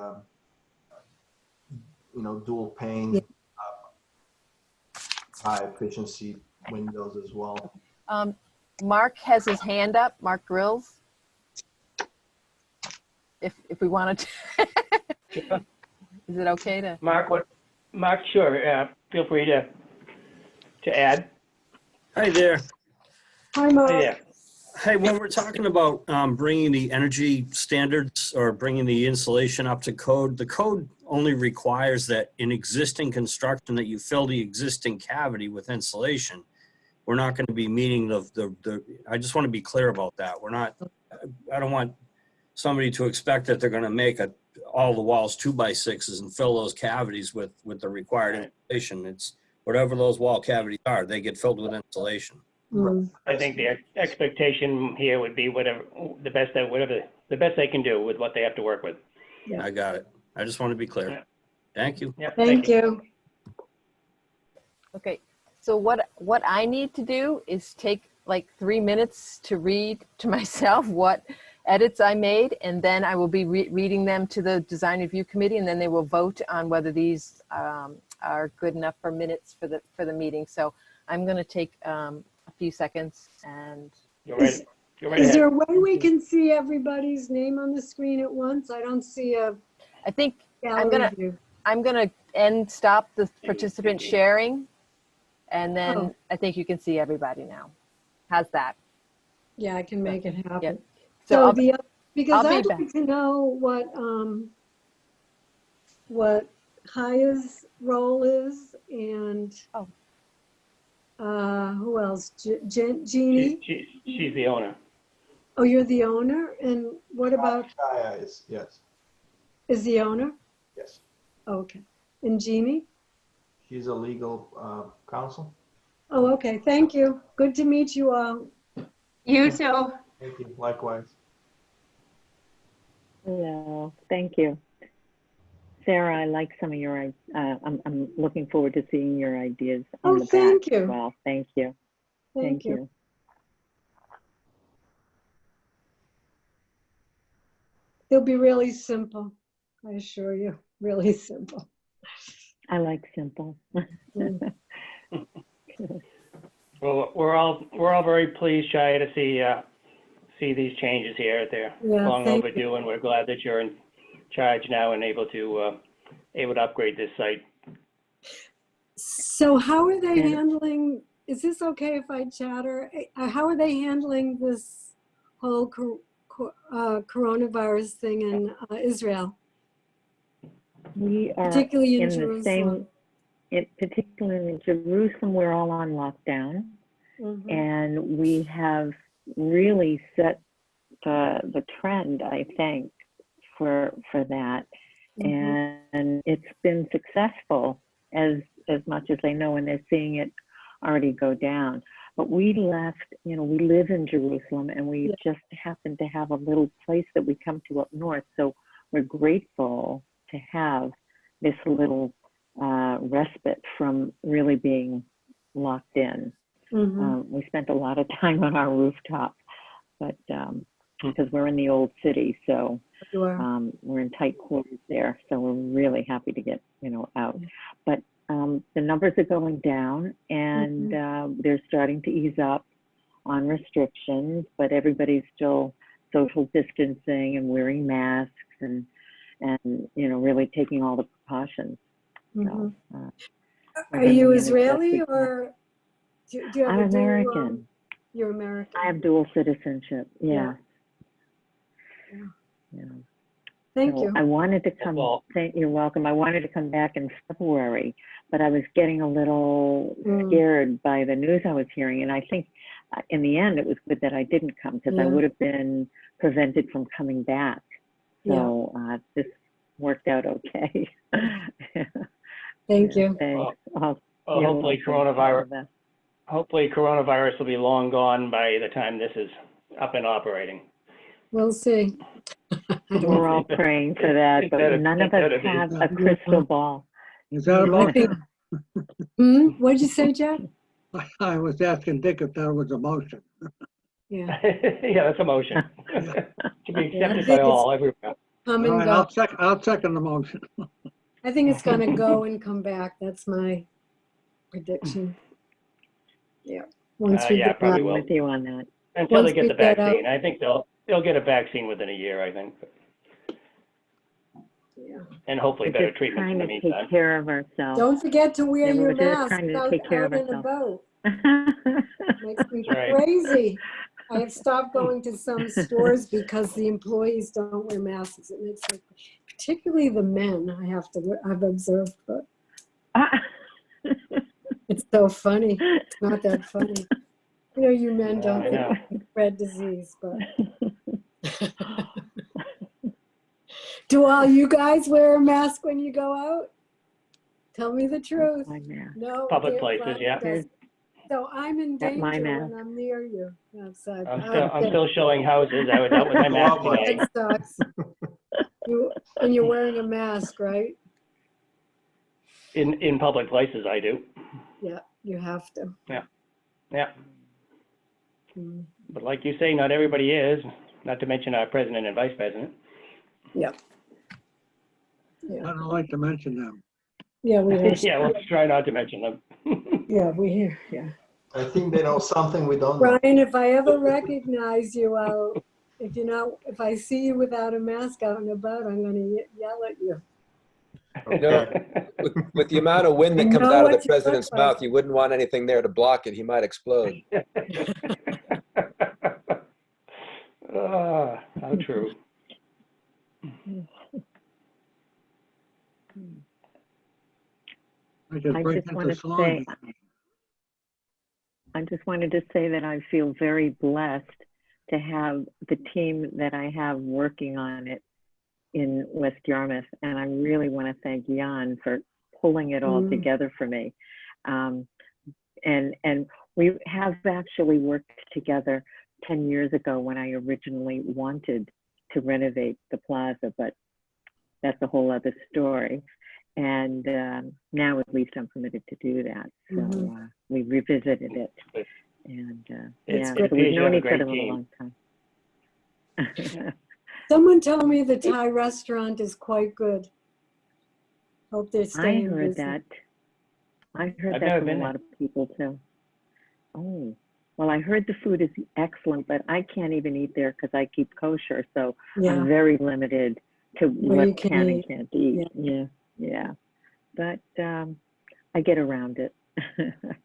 dual pane, Yeah. high efficiency windows as well. Mark has his hand up. Mark Grills. If we wanted to, is it okay to? Mark, sure. Feel free to add. Hi there. Hi, Mark. Hey there. Hey, when we're talking about bringing the energy standards or bringing the insulation up to code, the code only requires that in existing construction that you fill the existing cavity with insulation. We're not going to be meeting I just want to be clear about that. I don't want somebody to expect that they're going to make all the walls 2x6s and fill those cavities with the required insulation. It's whatever those wall cavities are, they get filled with insulation. Mm. I think the expectation here would be the best they can do with what they have to work with. Yeah. I got it. I just want to be clear. Yeah. Thank you. Yeah, Thank you. Okay. So what I need to do is take like 3 minutes to read to myself what edits I made, and then I will be reading them to the design review committee, and then they will vote on whether these are good enough for minutes for the meeting. So I'm going to take a few seconds and You're right. Is there a way we can see everybody's name on the screen at once? I don't see a I think gallery view. I'm going to stop the participant sharing, and then I think you can see everybody now. How's that? Yeah, I can make it happen. Yep. So So because I'll be I'd back. like to know what Haya's role is and who else? Jeannie? She's the owner. Oh, you're the owner? And what about, Shia yes. is the owner? Yes. Okay. And Jeannie? She's a legal counsel. Oh, okay. Thank you. Good to meet you all. You too. Thank you. Likewise. Hello, thank you. Sarah, I like some of your, I'm looking forward to seeing your ideas on Oh, the back thank you. as well. Thank you. Thank you. They'll be really simple. I assure you, really simple. I like simple. Mm. Well, we're all very pleased, Shia, to see these changes here. They're Yeah, long thank you. overdue, and we're glad that you're in charge now and able to upgrade this site. So how are they handling, is this okay if I chatter? How are they handling this whole coronavirus thing in Israel, We are particularly in in the Jerusalem? same, particularly in Jerusalem, we're all on lockdown. Mhm. And we have really set the trend, I think, for that. Mhm. And it's been successful as much as they know, and they're seeing it already go down. But we left, we live in Jerusalem, and we just happen to have a little place that we come to up north. So we're grateful to have this little respite from really being locked in. We spent a lot of time on our rooftop, but because we're in the old city, so You are. we're in tight quarters there. So we're really happy to get, out. But the numbers are going down, and they're starting to ease up on restrictions, but everybody's still social distancing and wearing masks and really taking all the precautions. So, Are you Israeli or do you have I'm a dual, American. you're American. I have dual citizenship. Yeah. Thank So you. I wanted to come. Well- You're welcome. I wanted to come back in February, but I was getting a little scared by the news I was hearing, and I think in the end it was good that I didn't come because I would have been prevented from coming back. So this worked out okay. Thank you. Thanks. Well, You're hopefully welcome. coronavirus will be long gone by the time this is up and operating. We'll see. We're all praying for that, but none of us have a crystal ball. Is that a motion? What'd you say, Jack? I was asking Dick if that was a motion. Yeah. Yeah, that's a motion. To be Yeah, I accepted think by all, everywhere. Come All and right, go. I'll second the motion. I think it's gonna go and come back. That's my prediction. Yeah. Once we Yeah, get probably out. will. With you on that. Until they Once get we the get out. vaccine. I think they'll get a vaccine within a year, I think. Yeah. And hopefully We're better just treatments trying in the to meantime. take care of ourselves. Don't forget to wear Yeah, your we're just mask trying to out, take care of out and ourselves. about. Makes me That's right. crazy. I have stopped going to some stores because the employees don't wear masks, and it's like, particularly the men. I've observed, but it's so funny. It's not that funny. You men don't I think know. we spread disease, but do all you guys wear a mask when you go out? Tell me the truth. My man. No. Public Dan places, Flatten yeah. doesn't. So I'm in At my danger mask. when I'm near you outside. I'm still showing houses. I was out with my mask today. That sucks. And you're wearing a mask, right? In public places, I do. Yeah, you have to. Yeah. Mm. But like you say, not everybody is, not to mention our president and vice president. Yeah. I Yeah. don't like to mention them. Yeah, we have. Yeah, let's try not to mention them. Yeah, we hear. Yeah. I think they know something we don't know. Brian, if I ever recognize you, if I see you without a mask out and about, I'm going to yell at you. With the amount of wind that I comes know out of what the you look president's like. mouth, you wouldn't want anything there to block it. He might explode. How true. I just I break just into want to song. say, I just wanted to say that I feel very blessed to have the team that I have working on it in West Yarmouth. And I really want to thank Jan for pulling it all together for me. And we have actually worked together 10 years ago when I originally wanted to renovate the plaza, but that's a whole other story. And now at least I'm permitted to do that. So we revisited it. And It's yeah, great. so we've You have known a each great other a team. long time. Someone told me the Thai restaurant is quite good. Hope they're I staying heard busy. that. I heard I've that never from a been lot of people too. Oh, well, I heard the food is excellent, but I can't even eat there because I keep kosher. So Yeah. I'm very limited to What you what can can and eat. can't eat. Yeah. But I get around it.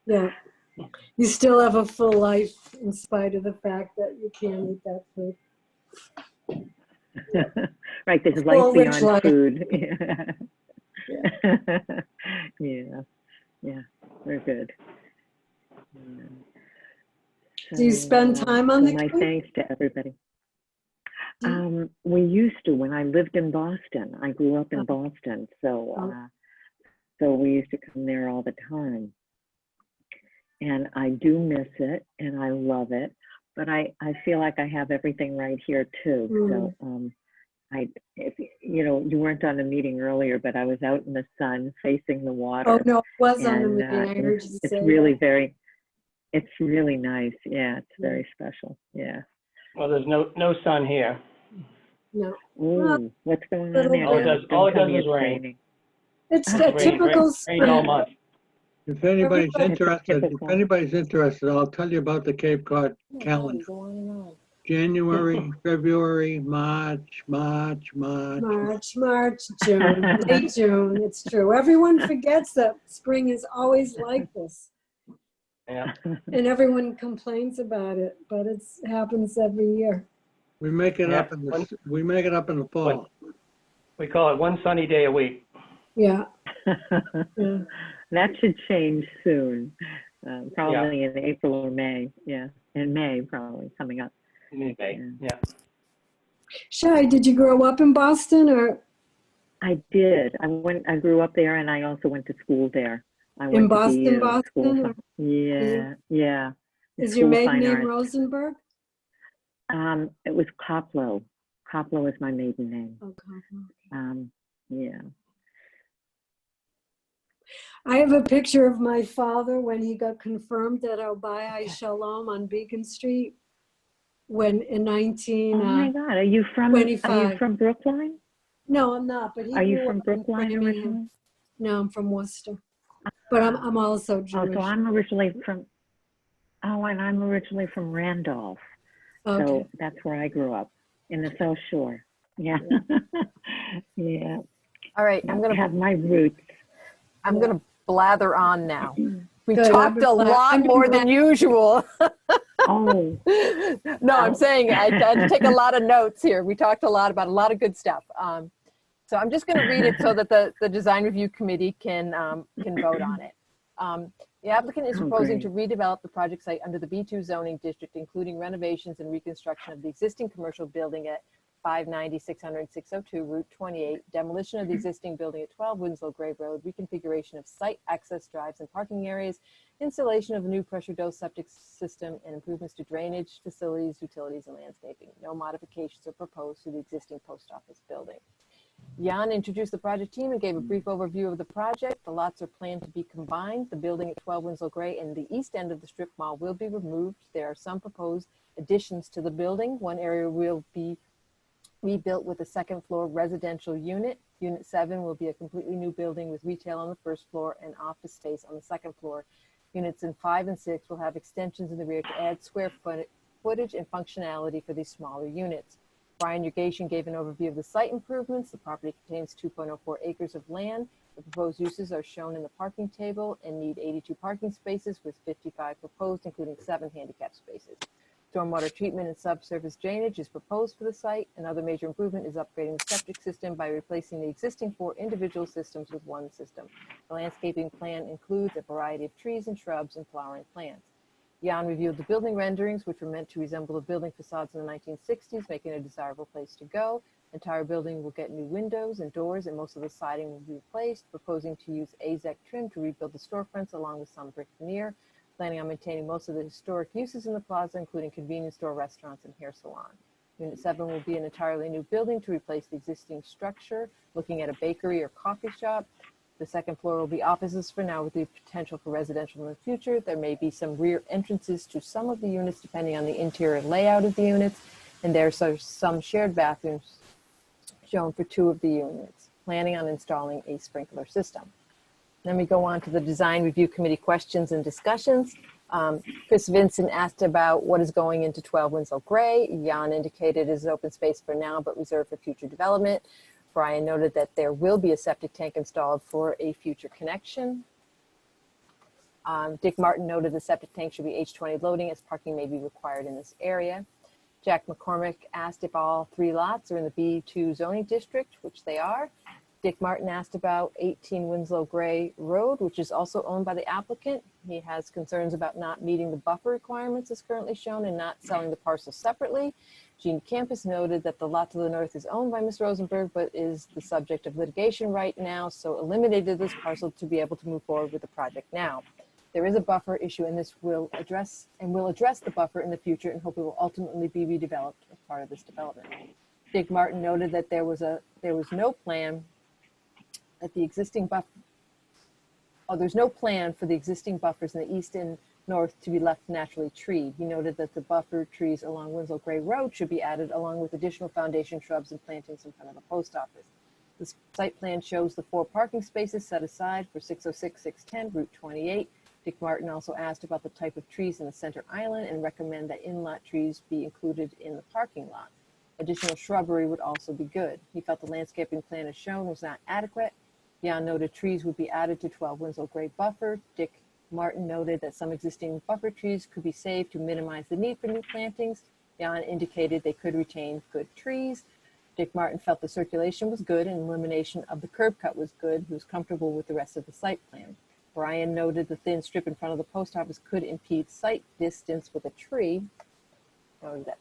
Yeah. You still have a full life in spite of the fact that you can't eat that food. Right, there's Full life rich beyond life. food. Yeah, we're good. Yeah. Do you spend time on so the my Cape? thanks to everybody. Do We used to when I lived in Boston. I grew up in Boston, so we used to come there all the time. And I do miss it, and I love it. But I feel like I have everything right here too. So if, you know, you weren't on the meeting earlier, but I was out in the sun facing the water. Oh, no, it was on the And meeting. I heard you it's say really that. it's really nice. Yeah, it's very special. Yeah. Well, there's no sun here. No. Well, Ooh, what's going on little there? All it now? does, all it Don't tell does me is it's rain. raining. It's It's a Rain, typical rain all spring. month. If anybody's Everybody- It's a interested, if typical. anybody's interested, I'll tell you about the Cape Cod calendar. Go on and on. January, February, March. March, June, late June. It's true. Everyone forgets that spring is always like this. Yeah. And everyone complains about it, but it happens every year. We make it Yeah, up in the, we make it up in the fall. We call it one sunny day a week. Yeah. Yeah. That should change soon, probably in April or May. Yeah, in May probably coming up. Mid-May, yeah. Shai, did you grow up in Boston or I did. I grew up there, and I also went to school there. I in went to the, Boston, school. Boston? Yeah, yeah. the Is your School of maiden Fine name Arts. Rosenberg? It was Koplo. Koplo is my maiden name. Oh, Copland. Yeah. I have a picture of my father when he got confirmed at Al Bayai Shalom on Beacon Street when in 19. Oh my God, are you from 25. Brookline? No, I'm not. But he Are you grew from up in Brookline Framingham. originally? No, I'm from Worcester. But I'm also Oh, Jewish. so I'm originally from. Oh, and I'm originally from Randolph. Okay. So that's where I grew up, in the South Shore. Yeah. Yeah. All right, I have my roots. I'm gonna blather on now. We Good, I've talked been a glad- lot I've been more than usual. Oh, No, I'm saying I had to take a lot of notes here. We talked a lot about a lot of good stuff. So I'm just going to read it so that the design review committee can vote on it. The applicant is Oh, proposing great. to redevelop the project site under the B2 zoning district, including renovations and reconstruction of the existing commercial building at 590, 600, 602, Route 28, demolition of the existing building at 12 Winslow Grave Road, reconfiguration of site access drives and parking areas, installation of a new pressure dose septic system, and improvements to drainage, facilities, utilities, and landscaping. No modifications are proposed to the existing post office building. Jan introduced the project team and gave a brief overview of the project. The lots are planned to be combined. The building at 12 Winslow Gray and the east end of the strip mall will be removed. There are some proposed additions to the building. One area will be rebuilt with a second floor residential unit. Unit 7 will be a completely new building with retail on the first floor and office space on the second floor. Units in 5 and 6 will have extensions in the rear to add square footage and functionality for these smaller units. Brian Yurgation gave an overview of the site improvements. The property contains 2.04 acres of land. The proposed uses are shown in the parking table and need 82 parking spaces with 55 proposed, including 7 handicap spaces. Stormwater treatment and subsurface drainage is proposed for the site. Another major improvement is upgrading the septic system by replacing the existing 4 individual systems with one system. The landscaping plan includes a variety of trees and shrubs and flowering plants. Jan reviewed the building renderings, which were meant to resemble the building facades in the 1960s, making it a desirable place to go. The entire building will get new windows and doors, and most of the siding will be replaced, proposing to use AZEK trim to rebuild the storefronts along with some brick veneer. Planning on maintaining most of the historic uses in the plaza, including convenience store, restaurants, and hair salon. Unit 7 will be an entirely new building to replace the existing structure, looking at a bakery or coffee shop. The second floor will be offices for now, with the potential for residential in the future. There may be some rear entrances to some of the units, depending on the interior layout of the units, and there's some shared bathrooms shown for 2 of the units. Planning on installing a sprinkler system. Then we go on to the design review committee questions and discussions. Chris Vincent asked about what is going into 12 Winslow Gray. Jan indicated it is open space for now, but reserved for future development. Brian noted that there will be a septic tank installed for a future connection. Dick Martin noted the septic tank should be H20 loading, as parking may be required in this area. Jack McCormick asked if all 3 lots are in the B2 zoning district, which they are. Dick Martin asked about 18 Winslow Gray Road, which is also owned by the applicant. He has concerns about not meeting the buffer requirements as currently shown and not selling the parcel separately. Gene Campus noted that the lot to the north is owned by Ms. Rosenberg, but is the subject of litigation right now, so eliminated this parcel to be able to move forward with the project now. There is a buffer issue, and this will address the buffer in the future, and hope it will ultimately be redeveloped as part of this development. Dick Martin noted that there was no plan that the existing there's no plan for the existing buffers in the east and north to be left naturally treed. He noted that the buffer trees along Winslow Gray Road should be added along with additional foundation shrubs and plantings in front of the post office. The site plan shows the 4 parking spaces set aside for 606, 610, Route 28. Dick Martin also asked about the type of trees in the center island and recommend that in-lot trees be included in the parking lot. Additional shrubbery would also be good. He felt the landscaping plan as shown was not adequate. Jan noted trees would be added to 12 Winslow Gray buffer. Dick Martin noted that some existing buffer trees could be saved to minimize the need for new plantings. Jan indicated they could retain good trees. Dick Martin felt the circulation was good and elimination of the curb cut was good. He was comfortable with the rest of the site plan. Brian noted the thin strip in front of the post office could impede sight distance with a tree. Noted that.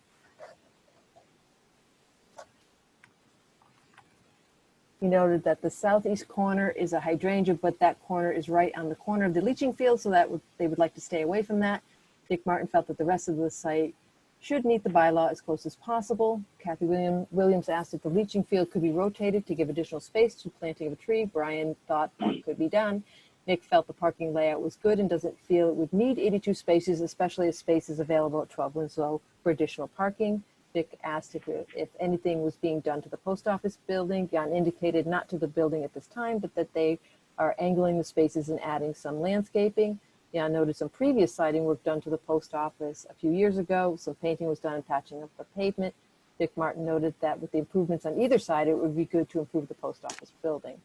He noted that the southeast corner is a hydrangea, but that corner is right on the corner of the leaching field, so that they would like to stay away from that. Dick Martin felt that the rest of the site should meet the bylaw as close as possible. Kathy Williams asked if the leaching field could be rotated to give additional space to planting of a tree. Brian thought that could be done. Nick felt the parking layout was good and doesn't feel it would need 82 spaces, especially as space is available at 12 Winslow for additional parking. Dick asked if anything was being done to the post office building. Jan indicated not to the building at this time, but that they are angling the spaces and adding some landscaping. Jan noted some previous siding work done to the post office a few years ago. Some painting was done and patching up the pavement. Dick Martin noted that with the improvements on either side, it would be good to improve the post office building.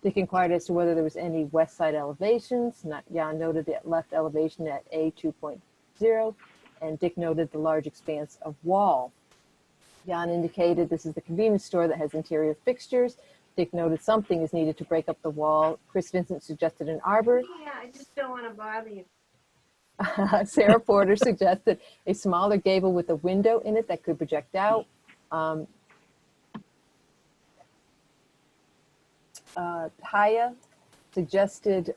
Dick inquired as to whether there was any west side elevations. Jan noted the left elevation at A 2.0, and Dick noted the large expanse of wall. Jan indicated this is the convenience store that has interior fixtures. Dick noted something is needed to break up the wall. Chris Vincent suggested an arbor. Yeah, I just don't want to bother you. Sarah Porter suggested a smaller gable with a window in it that could project out. Haya suggested,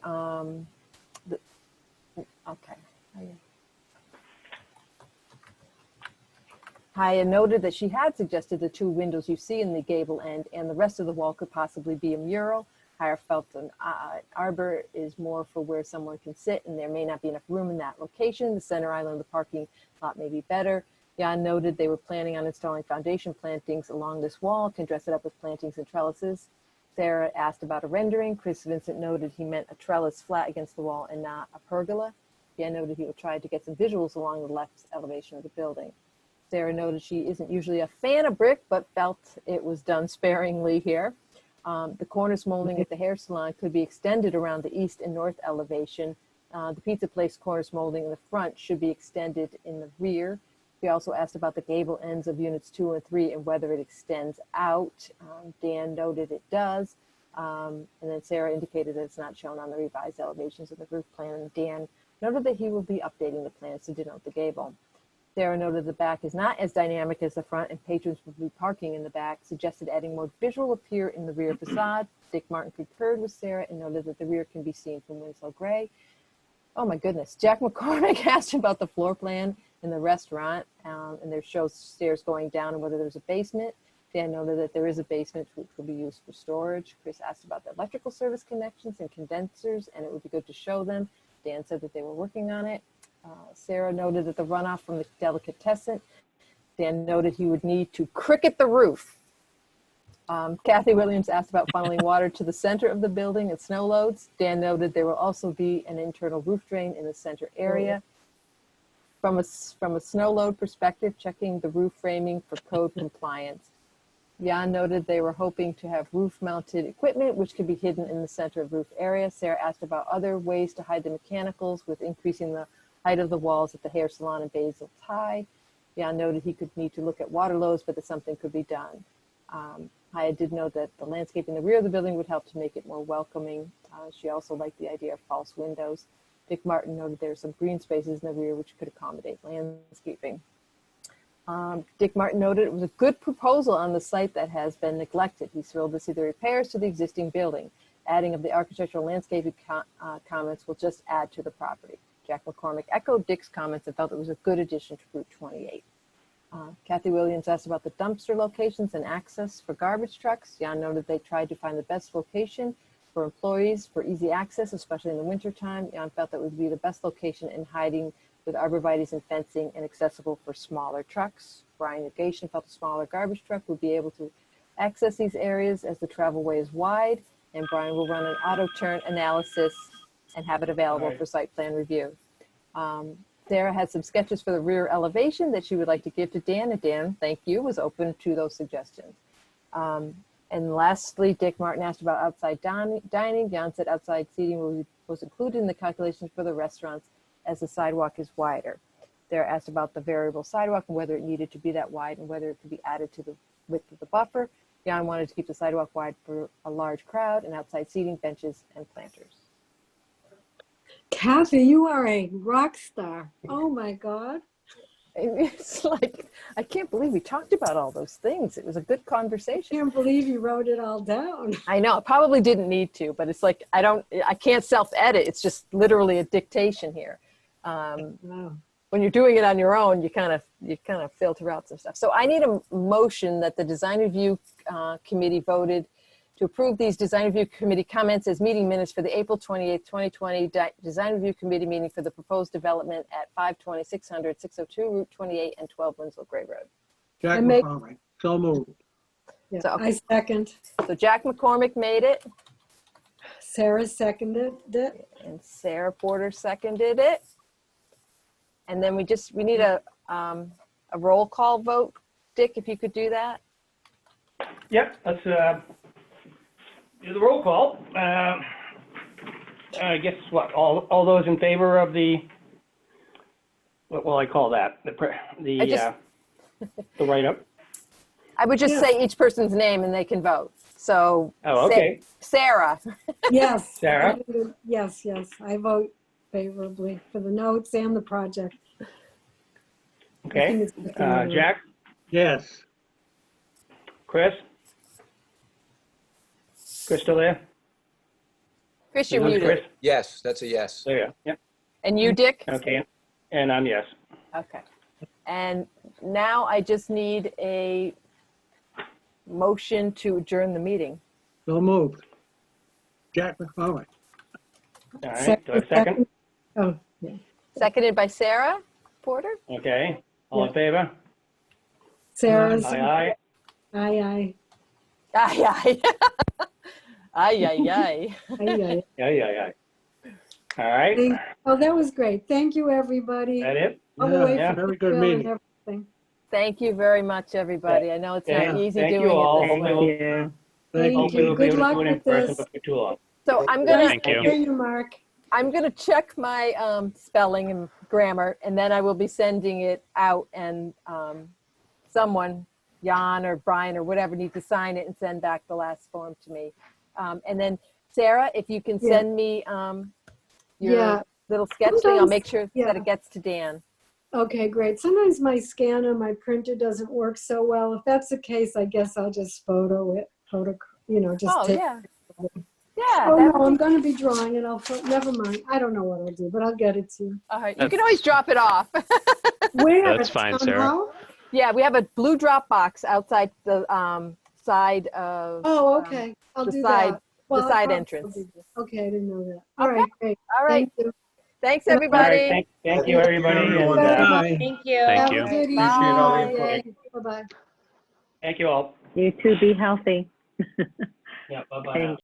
Haya noted that she had suggested the 2 windows you see in the gable end and the rest of the wall could possibly be a mural. Haya felt an arbor is more for where someone can sit and there may not be enough room in that location. The center island of the parking lot may be better. Jan noted they were planning on installing foundation plantings along this wall, can dress it up with plantings and trellises. Sarah asked about a rendering. Chris Vincent noted he meant a trellis flat against the wall and not a pergola. Jan noted he would try to get some visuals along the left elevation of the building. Sarah noted she isn't usually a fan of brick, but felt it was done sparingly here. The cornice molding at the hair salon could be extended around the east and north elevation. The pizza place cornice molding in the front should be extended in the rear. We also asked about the gable ends of units 2 and 3 and whether it extends out. Dan noted it does. And then Sarah indicated that it's not shown on the revised elevations of the roof plan. And Dan noted that he will be updating the plans to denote the gable. Sarah noted the back is not as dynamic as the front and patrons will be parking in the back, suggested adding more visual appeal in the rear facade. Dick Martin concurred with Sarah and noted that the rear can be seen from Winslow Gray. Oh my goodness. Jack McCormick asked about the floor plan in the restaurant and there shows stairs going down and whether there's a basement. Dan noted that there is a basement which will be used for storage. Chris asked about the electrical service connections and condensers and it would be good to show them. Dan said that they were working on it. Sarah noted that the runoff from the delicatessen. Dan noted he would need to cricket the roof. Kathy Williams asked about funneling water to the center of the building and snow loads. Dan noted there will also be an internal roof drain in the center area. From a snow load perspective, checking the roof framing for code compliance. Jan noted they were hoping to have roof-mounted equipment, which could be hidden in the center of roof area. Sarah asked about other ways to hide the mechanicals with increasing the height of the walls at the hair salon and Basil Thai. Jan noted he could need to look at water lows, but that something could be done. Haya did note that the landscape in the rear of the building would help to make it more welcoming. She also liked the idea of false windows. Dick Martin noted there are some green spaces in the rear which could accommodate landscaping. Dick Martin noted it was a good proposal on the site that has been neglected. He's thrilled to see the repairs to the existing building. Adding of the architectural landscaping comments will just add to the property. Jack McCormick echoed Dick's comments and felt it was a good addition to Route 28. Kathy Williams asked about the dumpster locations and access for garbage trucks. Jan noted they tried to find the best location for employees for easy access, especially in the wintertime. Jan felt that would be the best location in hiding with arborvitae's and fencing and accessible for smaller trucks. Brian Nugation felt a smaller garbage truck would be able to access these areas as the travel way is wide, and Brian will run an auto turn analysis and have it available Right. for site plan review. Sarah had some sketches for the rear elevation that she would like to give to Dan, and Dan, thank you, was open to those suggestions. And lastly, Dick Martin asked about outside dining. Jan said outside seating was included in the calculations for the restaurants as the sidewalk is wider. Sarah asked about the variable sidewalk and whether it needed to be that wide and whether it could be added to the width of the buffer. Jan wanted to keep the sidewalk wide for a large crowd and outside seating, benches, and planters. Kathy, you are a rock star. Oh my God. It's like, I can't believe we talked about all those things. It was a good I conversation. can't believe you wrote it all down. I know, I probably didn't need to, but it's like, I can't self-edit. It's just literally a dictation here. Wow. When you're doing it on your own, you kind of filter out some stuff. So I need a motion that the design review committee voted to approve these design review committee comments as meeting minutes for the April 28th, 2020 design review committee meeting for the proposed development at 520, 600, 602 Route 28 and 12 Winslow Gray Road. Jack I make- McCormick, so moved. Yeah, So, okay. I second. So Jack McCormick made it Sarah seconded it. and Sarah Porter seconded it. And then we need a roll call vote. Dick, if you could do that. Yep, let's do the roll call. I guess what, all those in favor of the, what will I call that? The write-up? I would just Yeah. say each person's name and they can vote. So. Oh, okay. Sarah. Yes. Sarah? Yes, I vote favorably for the notes and the project. I Okay. think it's the third one. Jack? Yes. Chris? Chris still there? Chris, you're Chris? muted. Yes, that's a yes. There you go. Yep. And you, Dick? Okay. And I'm yes. Okay. And now I just need a motion to adjourn the meeting. So moved. Jack McCormick. All right. Do I have a second? Oh, yeah. Seconded by Sarah Porter? Okay. All in favor? Sarah's. Aye, aye. Aye. Aye, aye. Aye, aye, aye. Aye. Yeah. All right. Oh, that was great. Thank you, everybody. That it? All the way Yeah. from Very good Bill and meeting. everything. Thank you very much, everybody. I know it's not Yeah. easy Thank doing you all. it this way. Hopefully Thank we'll you. be Good able luck to do it in with person this. before too long. So I'm gonna Thank you. Thank you, Mark. I'm gonna check my spelling and grammar, and then I will be sending it out, and someone, Jan or Brian or whatever, needs to sign it and send back the last form to me. And then Sarah, if you can Yeah. send me your Yeah. little sketch thing, I'll Sometimes- make sure yeah. that it gets to Dan. Okay, great. Sometimes my scanner, my printer doesn't work so well. If that's the case, I guess I'll just just Oh, take. yeah. Yeah. Oh, that no, would I'm be- going to be drawing it. Never mind. I don't know what I'll do, but I'll get it to you. All right. You can always drop it off. Where? That's fine, Town Sarah. hall? Yeah, we have a blue drop box outside the side of Oh, okay. I'll the do side- that. Well, side I'll probably entrance. do that. Okay, I didn't know that. All Okay. right, great. All right. Thank you. Thanks, All right, everybody. Thank you, everybody. Everyone. And, Bye. Thank you. Thank Have you. a good Appreciate all the evening. input. Bye-bye. thank you all. You too, be healthy. Yeah, bye-bye now. Thanks.